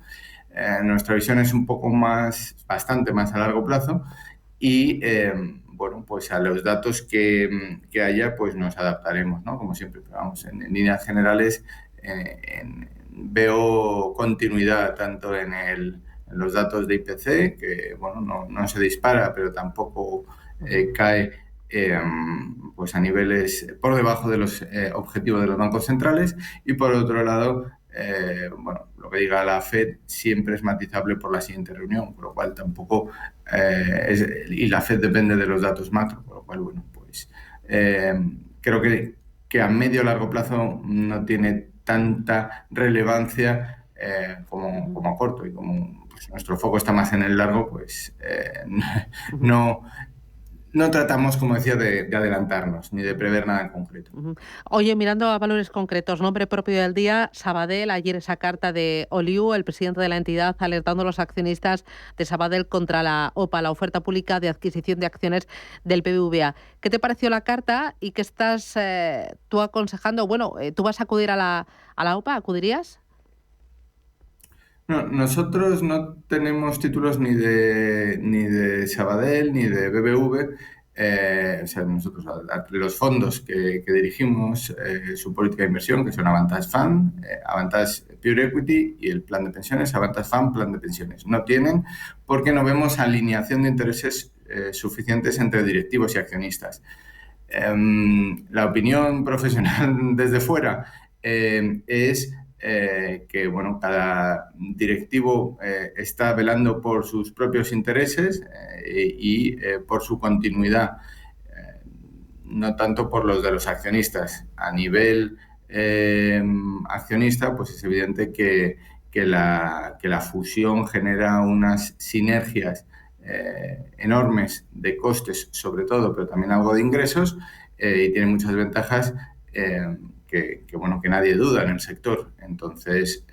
Nuestra visión es un poco bastante más a largo plazo y, bueno, pues a los datos que haya, pues nos adaptaremos, ¿no? Como siempre, pero vamos, en líneas generales veo continuidad tanto en los datos de IPC, que, bueno, no se dispara, pero tampoco cae pues a niveles por debajo de los objetivos de los bancos centrales, y por otro lado, bueno, lo que diga la FED siempre es matizable por la siguiente reunión, por lo cual tampoco y la FED depende de los datos macro, por lo cual, bueno, pues creo que a medio o largo plazo no tiene tanta relevancia como a corto, y como pues, nuestro foco está más en el largo, pues no tratamos, como decía, de adelantarnos ni de prever nada en concreto. Oye, mirando a valores concretos, nombre propio del día, Sabadell, ayer esa carta de Oliu, el presidente de la entidad, alertando a los accionistas de Sabadell contra la OPA, la oferta pública de adquisición de acciones del BBVA. ¿Qué te pareció la carta y qué estás tú aconsejando? Bueno, ¿tú vas a acudir a la OPA? ¿Acudirías? No, nosotros no tenemos títulos ni de Sabadell ni de BBV. O sea, nosotros, los fondos que dirigimos, su política de inversión, que son Avantage Fund, Avantage Pure Equity y el plan de pensiones, Avantage Fund, plan de pensiones. No tienen porque no vemos alineación de intereses suficientes entre directivos y accionistas. La opinión profesional desde fuera es que, bueno, cada directivo está velando por sus propios intereses y por su continuidad, no tanto por los de los accionistas. A nivel accionista, pues es evidente que la fusión genera unas sinergias enormes de costes, sobre todo, pero también algo de ingresos, y tiene muchas ventajas que nadie duda en el sector. Entonces,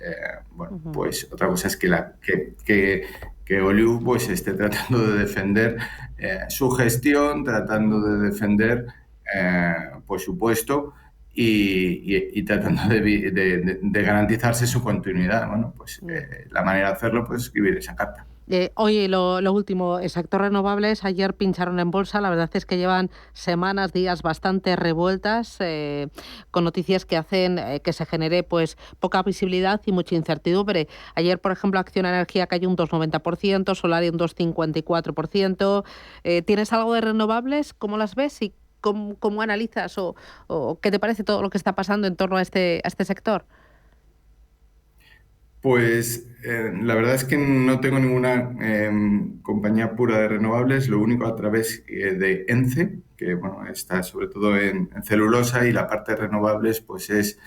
bueno, pues otra cosa es que Oliu pues esté tratando de defender su gestión, tratando de defender pues su puesto y tratando de garantizarse su continuidad. Bueno, pues la manera de hacerlo pues escribir esa carta. Oye, lo último, el sector renovables, ayer pincharon en bolsa, la verdad es que llevan semanas, días bastante revueltas, con noticias que hacen que se genere pues poca visibilidad y mucha incertidumbre. Ayer, por ejemplo, Acciona Energía cayó un 2,90%, Solaria un 2,54%. ¿Tienes algo de renovables? ¿Cómo las ves y cómo analizas o qué te parece todo lo que está pasando en torno a este sector? Pues la verdad es que no tengo ninguna compañía pura de renovables, lo único a través de ENCE, que bueno, está sobre todo en celulosa, y la parte de renovables pues es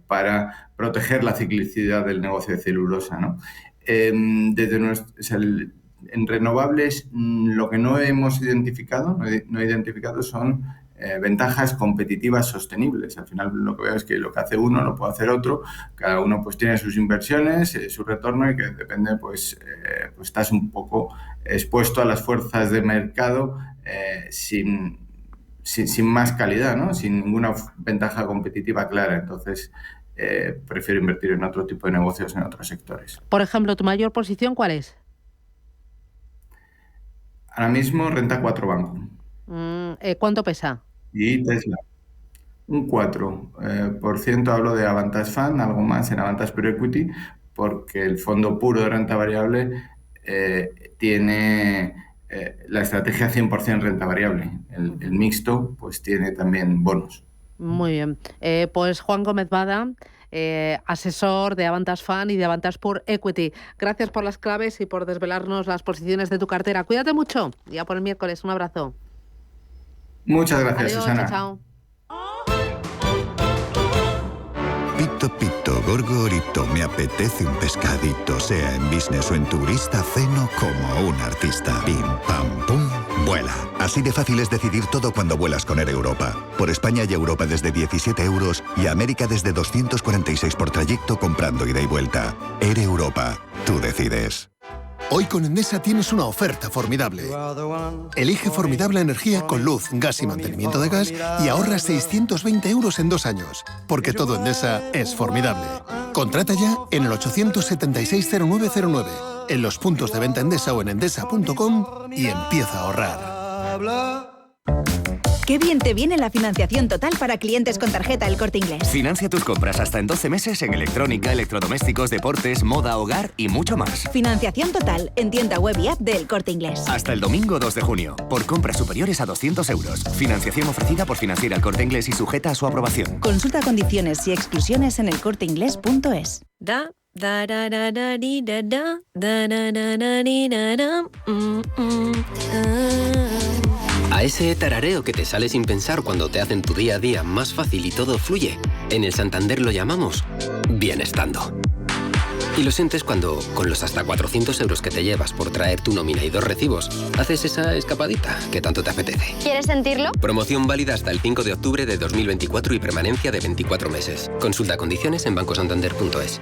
para proteger la ciclicidad del negocio de celulosa, ¿no? En renovables lo que no hemos identificado, no he identificado son ventajas competitivas sostenibles. Al final lo que veo es que lo que hace uno lo puede hacer otro, cada uno pues tiene sus inversiones, su retorno, y que depende pues estás un poco expuesto a las fuerzas de mercado sin más calidad, ¿no? Sin ninguna ventaja competitiva clara. Entonces prefiero invertir en otro tipo de negocios en otros sectores. Por ejemplo, ¿tu mayor posición cuál es? Ahora mismo renta 4 banco. ¿Cuánto pesa? Y Tesla. Un 4%, hablo de Avantage Fund, algo más en Avantage Pure Equity, porque el fondo puro de renta variable tiene la estrategia 100% renta variable. El mixto pues tiene también bonos. Muy bien. Pues Juan Gómez Bada, asesor de Avantas Fund y de Avantas por Equity. Gracias por las claves y por desvelarnos las posiciones de tu cartera. Cuídate mucho. Ya por el miércoles. Un abrazo. Muchas gracias, Adiós, Susana. Chao. Pito, pito, gorgorito, me apetece un pescadito, sea en business o en turista, ceno como un artista. Pim, pam, pum, vuela. Así de fácil es decidir todo cuando vuelas con Air Europa. Por España y Europa desde 17 euros y América desde 246 por trayecto comprando ida y vuelta. Air Europa, tú decides. Hoy con Endesa tienes una oferta formidable. Elige formidable energía con luz, gas y mantenimiento de gas y ahorra 620 euros en 2 años. Porque todo Endesa es formidable. Contrata ya en el 876-0909, en los puntos de venta Endesa o en endesa.com y empieza a ahorrar. Qué bien te viene la financiación total para clientes con tarjeta El Corte Inglés. Financia tus compras hasta en 12 meses en electrónica, electrodomésticos, deportes, moda, hogar y mucho más. Financiación total en tienda web y app de El Corte Inglés. Hasta el domingo 2 de junio. Por compras superiores a 200 euros. Financiación ofrecida por Financiera El Corte Inglés y sujeta a su aprobación. Consulta condiciones y exclusiones en elcorteinglés.es. A ese tarareo que te sale sin pensar cuando te hacen tu día a día más fácil y todo fluye, en el Santander lo llamamos bien estando. Y lo sientes cuando, con los hasta 400 euros que te llevas por traer tu nómina y 2 recibos, haces esa escapadita que tanto te apetece. ¿Quieres sentirlo? Promoción válida hasta el 5 de octubre de 2024 y permanencia de 24 meses. Consulta condiciones en bancosantander.es.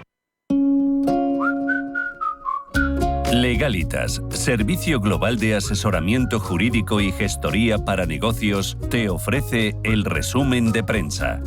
Legalitas, servicio global de asesoramiento jurídico y gestoría para negocios, te ofrece el resumen de prensa.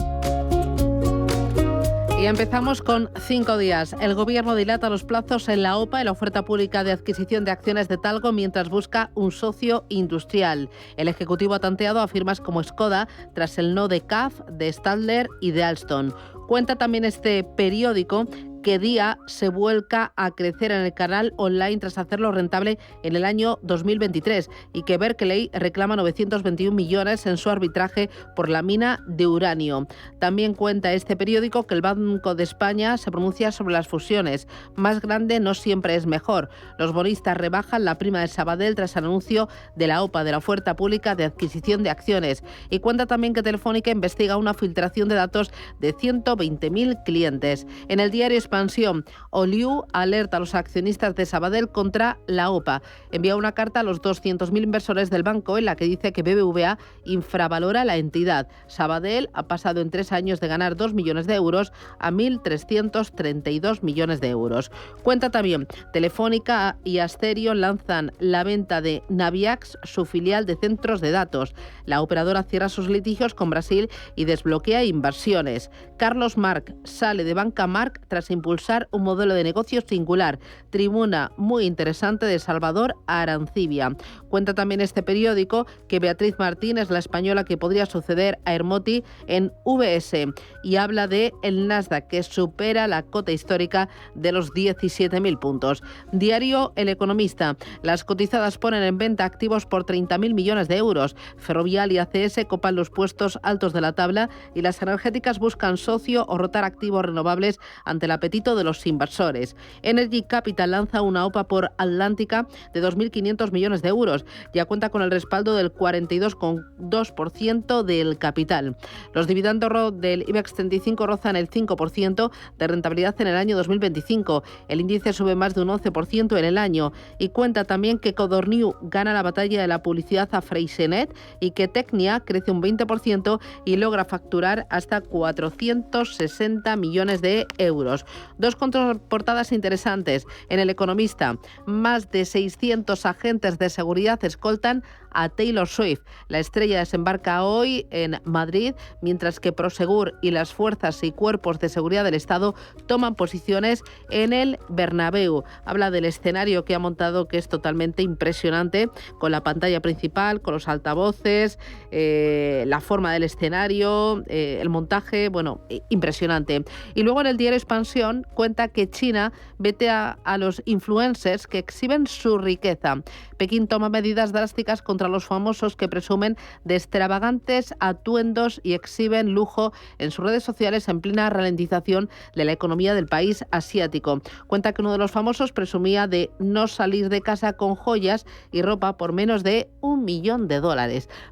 Y empezamos con 5 días. El Gobierno dilata los plazos en la OPA, en la oferta pública de adquisición de acciones de Talgo, mientras busca un socio industrial. El Ejecutivo ha tanteado a firmas como Skoda tras el no de CAF, de Stadler y de Alstom. Cuenta también este periódico que Día se vuelca a crecer en el canal online tras hacerlo rentable en el año 2023 y que Berkeley reclama 921 millones en su arbitraje por la mina de uranio. También cuenta este periódico que el Banco de España se pronuncia sobre las fusiones. Más grande no siempre es mejor. Los bonistas rebajan la prima de Sabadell tras el anuncio de la OPA, de la oferta pública de adquisición de acciones. Y cuenta también que Telefónica investiga una filtración de datos de 120.000 clientes. En el diario Expansión, Oliu alerta a los accionistas de Sabadell contra la OPA. Envía una carta a los 200.000 inversores del banco en la que dice que BBVA infravalora la entidad. Sabadell ha pasado en 3 años de ganar 2 millones de euros a 1.332 millones de euros. Cuenta también, Telefónica y Asterio lanzan la venta de Naviax, su filial de centros de datos. La operadora cierra sus litigios con Brasil y desbloquea inversiones. Carlos Marc sale de Banca Marc tras impulsar un modelo de negocio singular. Tribuna muy interesante de Salvador Arancibia. Cuenta también este periódico que Beatriz Martín es la española que podría suceder a Hermoti en VS y habla de el Nasdaq que supera la cota histórica de los 17.000 puntos. Diario El Economista. Las cotizadas ponen en venta activos por 30.000 millones de euros. Ferrovial y ACS copan los puestos altos de la tabla y las energéticas buscan socio o rotar activos renovables ante el apetito de los inversores. Energy Capital lanza una OPA por Atlántica de 2.500 millones de euros. Ya cuenta con el respaldo del 42,2% del capital. Los dividendos del IBEX 35 rozan el 5% de rentabilidad en el año 2025. El índice sube más de un 11% en el año. Y cuenta también que Codorniu gana la batalla de la publicidad a Freixenet y que Tecnia crece un 20% y logra facturar hasta 460 millones de euros. Dos contraportadas interesantes. En El Economista, más de 600 agentes de seguridad escoltan a Taylor Swift. La estrella desembarca hoy en Madrid, mientras que Prosegur y las fuerzas y cuerpos de seguridad del Estado toman posiciones en el Bernabéu. Habla del escenario que ha montado, que es totalmente impresionante, con la pantalla principal, con los altavoces, la forma del escenario, el montaje, bueno, impresionante. Y luego en el diario Expansión cuenta que China vete a los influencers que exhiben su riqueza. Pekín toma medidas drásticas contra contra los famosos que presumen de extravagantes atuendos y exhiben lujo en sus redes sociales en plena ralentización de la economía del país asiático. Cuenta que uno de los famosos presumía de no salir de casa con joyas y ropa por menos de $1 millón.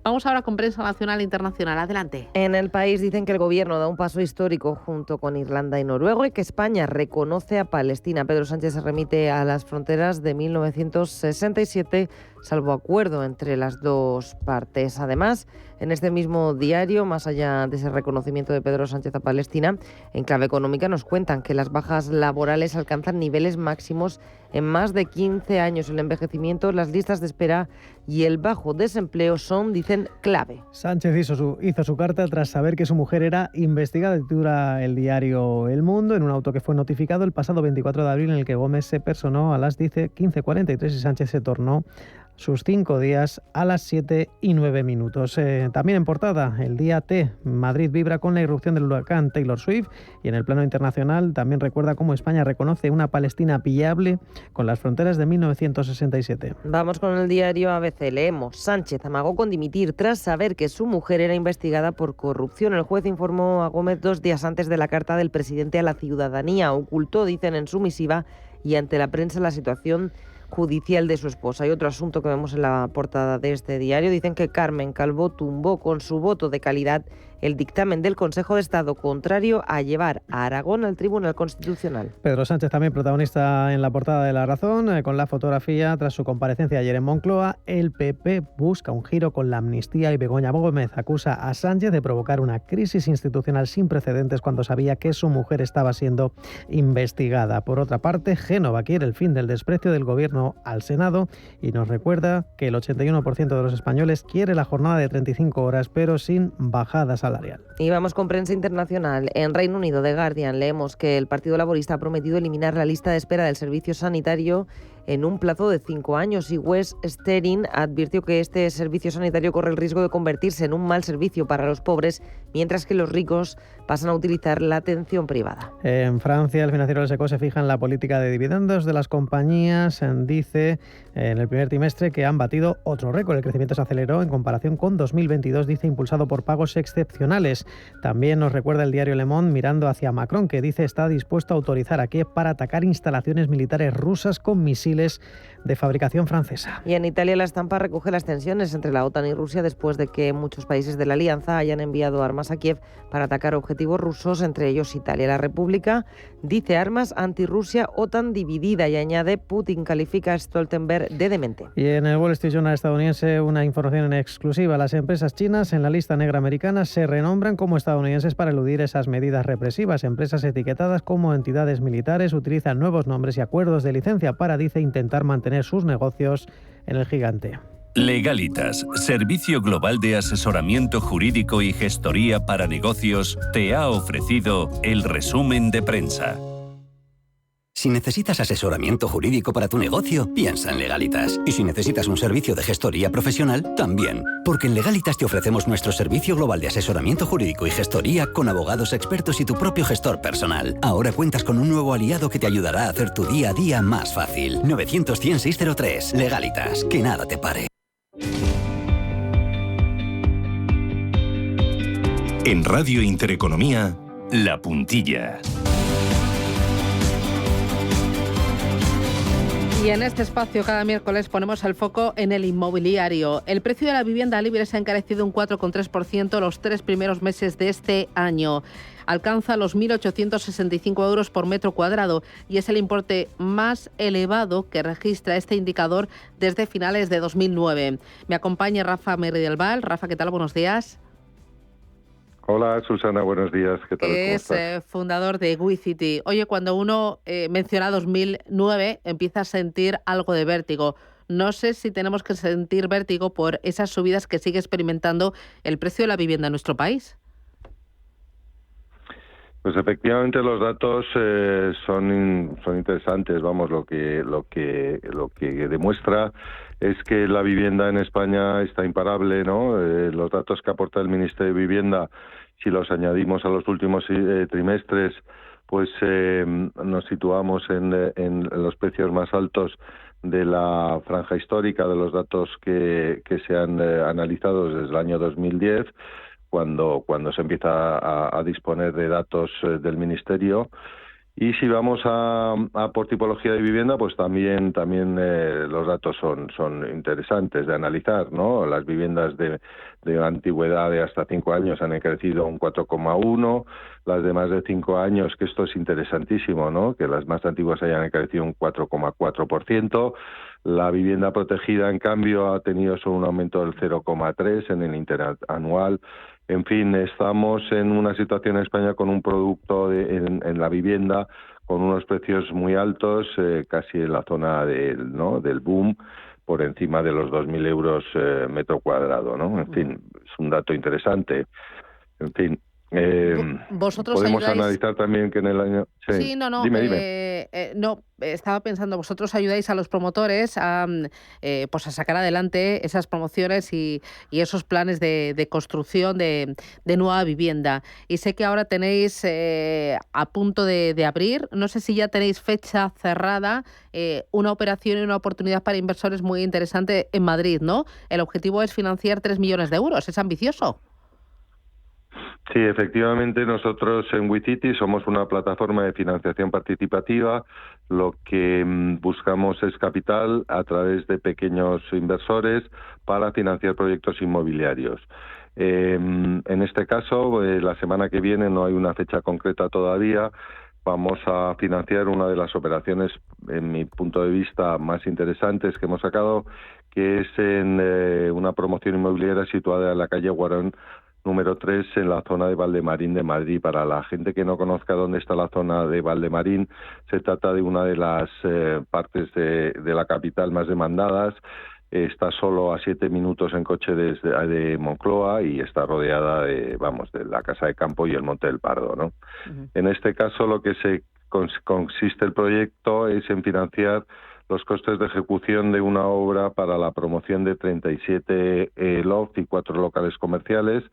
Vamos ahora con prensa nacional e internacional. Adelante. En El País dicen que el gobierno da un paso histórico junto con Irlanda y Noruega y que España reconoce a Palestina. Pedro Sánchez se remite a las fronteras de 1967, salvo acuerdo entre las dos partes. Además, en este mismo diario, más allá de ese reconocimiento de Pedro Sánchez a Palestina, en clave económica nos cuentan que las bajas laborales alcanzan niveles máximos en más de 15 años. El envejecimiento, las listas de espera y el bajo desempleo son, dicen, clave. Sánchez hizo su carta tras saber que su mujer era investigada, titula el diario El Mundo, en un auto que fue notificado el pasado 24 de abril en el que Gómez se personó a las 15:43 y Sánchez se tornó sus 5 días a las 7:09. También en portada, el día T. Madrid vibra con la irrupción del huracán Taylor Swift y en el plano internacional también recuerda cómo España reconoce una Palestina viable con las fronteras de 1967. Vamos con el diario ABC. Leemos: Sánchez amagó con dimitir tras saber que su mujer era investigada por corrupción. El juez informó a Gómez 2 días antes de la carta del presidente a la ciudadanía. Ocultó, dicen en su misiva, y ante la prensa la situación judicial de su esposa. Y otro asunto que vemos en la portada de este diario, dicen que Carmen Calvo tumbó con su voto de calidad el dictamen del Consejo de Estado contrario a llevar a Aragón al Tribunal Constitucional. Pedro Sánchez también protagonista en la portada de La Razón, con la fotografía tras su comparecencia ayer en Moncloa. El PP busca un giro con la amnistía y Begoña Gómez acusa a Sánchez de provocar una crisis institucional sin precedentes cuando sabía que su mujer estaba siendo investigada. Por otra parte, Génova quiere el fin del desprecio del gobierno al Senado y nos recuerda que el 81% de los españoles quiere la jornada de 35 horas, pero sin bajadas salarial. Y vamos con prensa internacional. En Reino Unido, The Guardian, leemos que el Partido Laborista ha prometido eliminar la lista de espera del servicio sanitario en un plazo de 5 años y Wes Sterling advirtió que este servicio sanitario corre el riesgo de convertirse en un mal servicio para los pobres, mientras que los ricos pasan a utilizar la atención privada. En Francia, el financiero del SECO se fija en la política de dividendos de las compañías. Dice en el primer trimestre que han batido otro récord. El crecimiento se aceleró en comparación con 2022, dice, impulsado por pagos excepcionales. También nos recuerda el diario Le Monde mirando hacia Macron, que dice está dispuesto a autorizar a Kiev para atacar instalaciones militares rusas con misiles de fabricación francesa. Y en Italia la estampa recoge las tensiones entre la OTAN y Rusia después de que muchos países de la alianza hayan enviado armas a Kiev para atacar objetivos rusos, entre ellos Italia. La República dice armas anti-Rusia, OTAN dividida, y añade Putin califica a Stoltenberg de demente. Y en el Wall Street Journal estadounidense una información en exclusiva. Las empresas chinas en la lista negra americana se renombran como estadounidenses para eludir esas medidas represivas. Empresas etiquetadas como entidades militares utilizan nuevos nombres y acuerdos de licencia para, dice, intentar mantener sus negocios en el gigante. Legalitas, servicio global de asesoramiento jurídico y gestoría para negocios, te ha ofrecido el resumen de prensa. Si necesitas asesoramiento jurídico para tu negocio, piensa en Legalitas. Y si necesitas un servicio de gestoría profesional, también. Porque en Legalitas te ofrecemos nuestro servicio global de asesoramiento jurídico y gestoría con abogados expertos y tu propio gestor personal. Ahora cuentas con un nuevo aliado que te ayudará a hacer tu día a día más fácil. 900-100-603. Legalitas. Que nada te pare. En Radio Intereconomía, La Puntilla. Y en este espacio cada miércoles ponemos el foco en el inmobiliario. El precio de la vivienda libre se ha encarecido un 4,3% los 3 primeros meses de este año. Alcanza los 1.865 euros por metro cuadrado y es el importe más elevado que registra este indicador desde finales de 2009. Me acompaña Rafa Meridelbal. Rafa, ¿qué tal? Buenos días. Hola, Susana, buenos días. ¿Qué tal? Es fundador de WeCity. Oye, cuando uno menciona 2009, empieza a sentir algo de vértigo. No sé si tenemos que sentir vértigo por esas subidas que sigue experimentando el precio de la vivienda en nuestro país. Pues efectivamente los datos son interesantes. Vamos, lo que demuestra es que la vivienda en España está imparable, ¿no? Los datos que aporta el Ministerio de Vivienda, si los añadimos a los últimos trimestres, pues nos situamos en los precios más altos de la franja histórica de los datos que se han analizado desde el año 2010, cuando se empieza a disponer de datos del Ministerio. Y si vamos a por tipología de vivienda, pues también los datos son interesantes de analizar, ¿no? Las viviendas de antigüedad de hasta 5 años han crecido un 4,1%, las de más de 5 años, que esto es interesantísimo, ¿no? Que las más antiguas hayan crecido un 4,4%. La vivienda protegida, en cambio, ha tenido solo un aumento del 0,3% en el interanual. En fin, estamos en una situación en España con un producto en la vivienda con unos precios muy altos, casi en la zona del boom, por encima de los 2.000 euros metro cuadrado, ¿no? En fin, es un dato interesante. En fin, ¿Vosotros podemos ayudáis? Analizar también que en el año... Sí, no. Dime. No, estaba pensando, vosotros ayudáis a los promotores a sacar adelante esas promociones y esos planes de construcción de nueva vivienda. Y sé que ahora tenéis a punto de abrir, no sé si ya tenéis fecha cerrada, una operación y una oportunidad para inversores muy interesante en Madrid, ¿no? El objetivo es financiar 3 millones de euros, ¿es ambicioso? Sí, efectivamente, nosotros en WeCity somos una plataforma de financiación participativa. Lo que buscamos es capital a través de pequeños inversores para financiar proyectos inmobiliarios. En este caso, la semana que viene, no hay una fecha concreta todavía, vamos a financiar una de las operaciones, en mi punto de vista, más interesantes que hemos sacado, que es en una promoción inmobiliaria situada en la calle Guarón, número 3, en la zona de Valdemarín de Madrid. Para la gente que no conozca dónde está la zona de Valdemarín, se trata de una de las partes de la capital más demandadas. Está solo a 7 minutos en coche de Moncloa y está rodeada de la Casa de Campo y el Monte del Pardo, ¿no? Uh-huh. En este caso, lo que consiste el proyecto es en financiar los costes de ejecución de una obra para la promoción de 37 loft y 4 locales comerciales.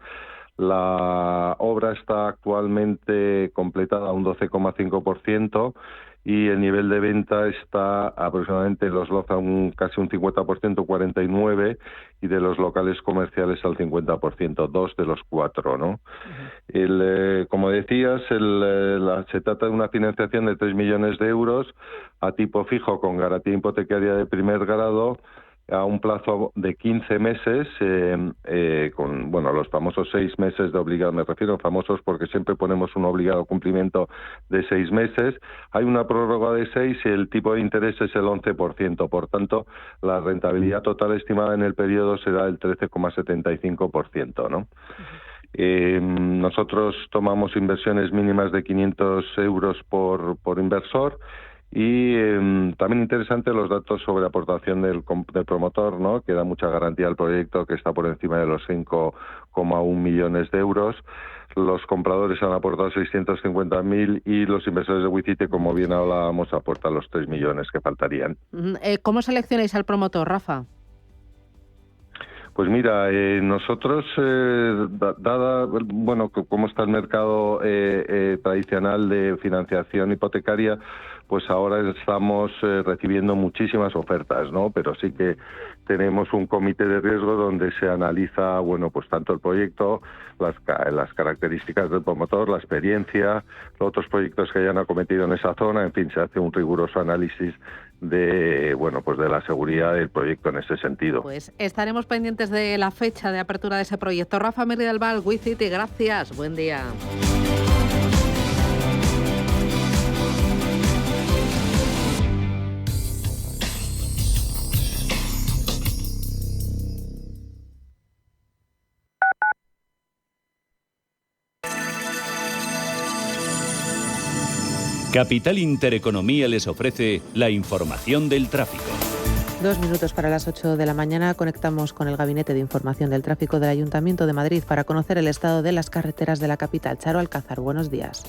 La obra está actualmente completada a un 12,5% y el nivel de venta está aproximadamente los loft a casi un 50%, 49%, y de los locales comerciales al 50%, 2 de los 4, ¿no? Uh-huh. Como decías, se trata de una financiación de 3 millones de euros a tipo fijo con garantía hipotecaria de primer grado, a un plazo de 15 meses, con los famosos 6 meses de obligado. Me refiero a famosos porque siempre ponemos un obligado cumplimiento de 6 meses. Hay una prórroga de 6 y el tipo de interés es el 11%. Por tanto, la rentabilidad total estimada en el periodo será el 13,75%, ¿no? Nosotros tomamos inversiones mínimas de 500 euros por inversor. Y también interesante los datos sobre aportación del promotor, ¿no? Que da mucha garantía al proyecto, que está por encima de los 5,1 millones de euros. Los compradores han aportado 650.000 y los inversores de WeCity, como bien hablábamos, aportan los 3 millones que faltarían. ¿Cómo seleccionáis al promotor, Rafa? Pues mira, nosotros, dada cómo está el mercado tradicional de financiación hipotecaria, pues ahora estamos recibiendo muchísimas ofertas, ¿no? Pero sí que tenemos un comité de riesgo donde se analiza, pues tanto el proyecto, las características del promotor, la experiencia, los otros proyectos que hayan acometido en esa zona, en fin, se hace un riguroso análisis de la seguridad del proyecto en ese sentido. Pues estaremos pendientes de la fecha de apertura de ese proyecto. Rafa Mirri del Val, WeCity, gracias, buen día. Capital Intereconomía les ofrece la información del tráfico. 2 minutos para las 8 de la mañana. Conectamos con el Gabinete de Información del Tráfico del Ayuntamiento de Madrid para conocer el estado de las carreteras de la capital. Charo Alcázar, buenos días.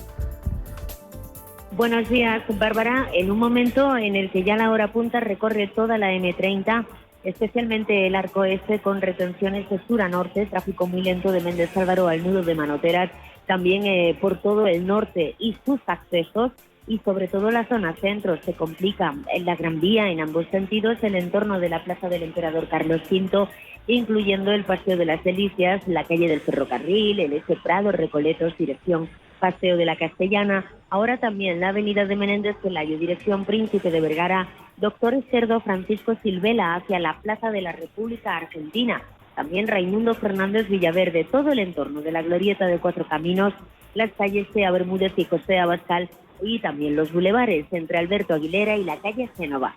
Buenos días, Bárbara. En un momento en el que ya la hora punta recorre toda la M30, especialmente el arco este, con retenciones de sur a norte, tráfico muy lento de Méndez Álvaro al nudo de Manoteras, también por todo el norte y sus accesos, y sobre todo la zona centro. Se complica en la Gran Vía en ambos sentidos, el entorno de la Plaza del Emperador Carlos V, incluyendo el Paseo de las Delicias, la calle del Ferrocarril, el Eje Prado, Recoletos, dirección Paseo de la Castellana, ahora también la Avenida de Menéndez Pelayo, dirección Príncipe de Vergara, Doctor Cerdo, Francisco Silvela, hacia la Plaza de la República Argentina, también Raimundo Fernández Villaverde, todo el entorno de la Glorieta de Cuatro Caminos, las calles Sea Bermúdez y José Abascal y también los bulevares entre Alberto Aguilera y la calle Génova.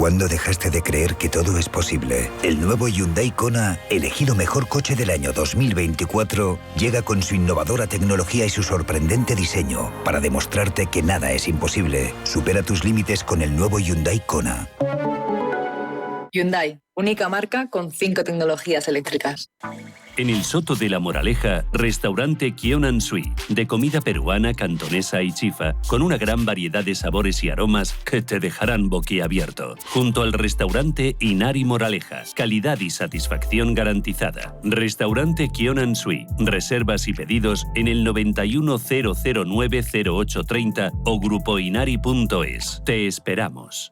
¿Cuándo dejaste de creer que todo es posible? El nuevo Hyundai Kona, elegido mejor coche del año 2024, llega con su innovadora tecnología y su sorprendente diseño para demostrarte que nada es imposible. Supera tus límites con el nuevo Hyundai Kona. Hyundai, única marca con 5 tecnologías eléctricas. En el Soto de la Moraleja, restaurante Kionansui, de comida peruana, cantonesa y chifa, con una gran variedad de sabores y aromas que te dejarán boquiabierto. Junto al restaurante Inari Moraleja, calidad y satisfacción garantizada. Restaurante Kionansui, reservas y pedidos en el 910090830 o grupoinari.es. Te esperamos.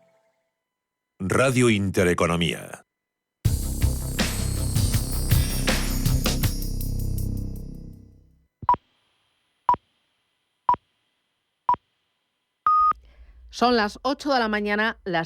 Radio Intereconomía. Son las 8 de la mañana, las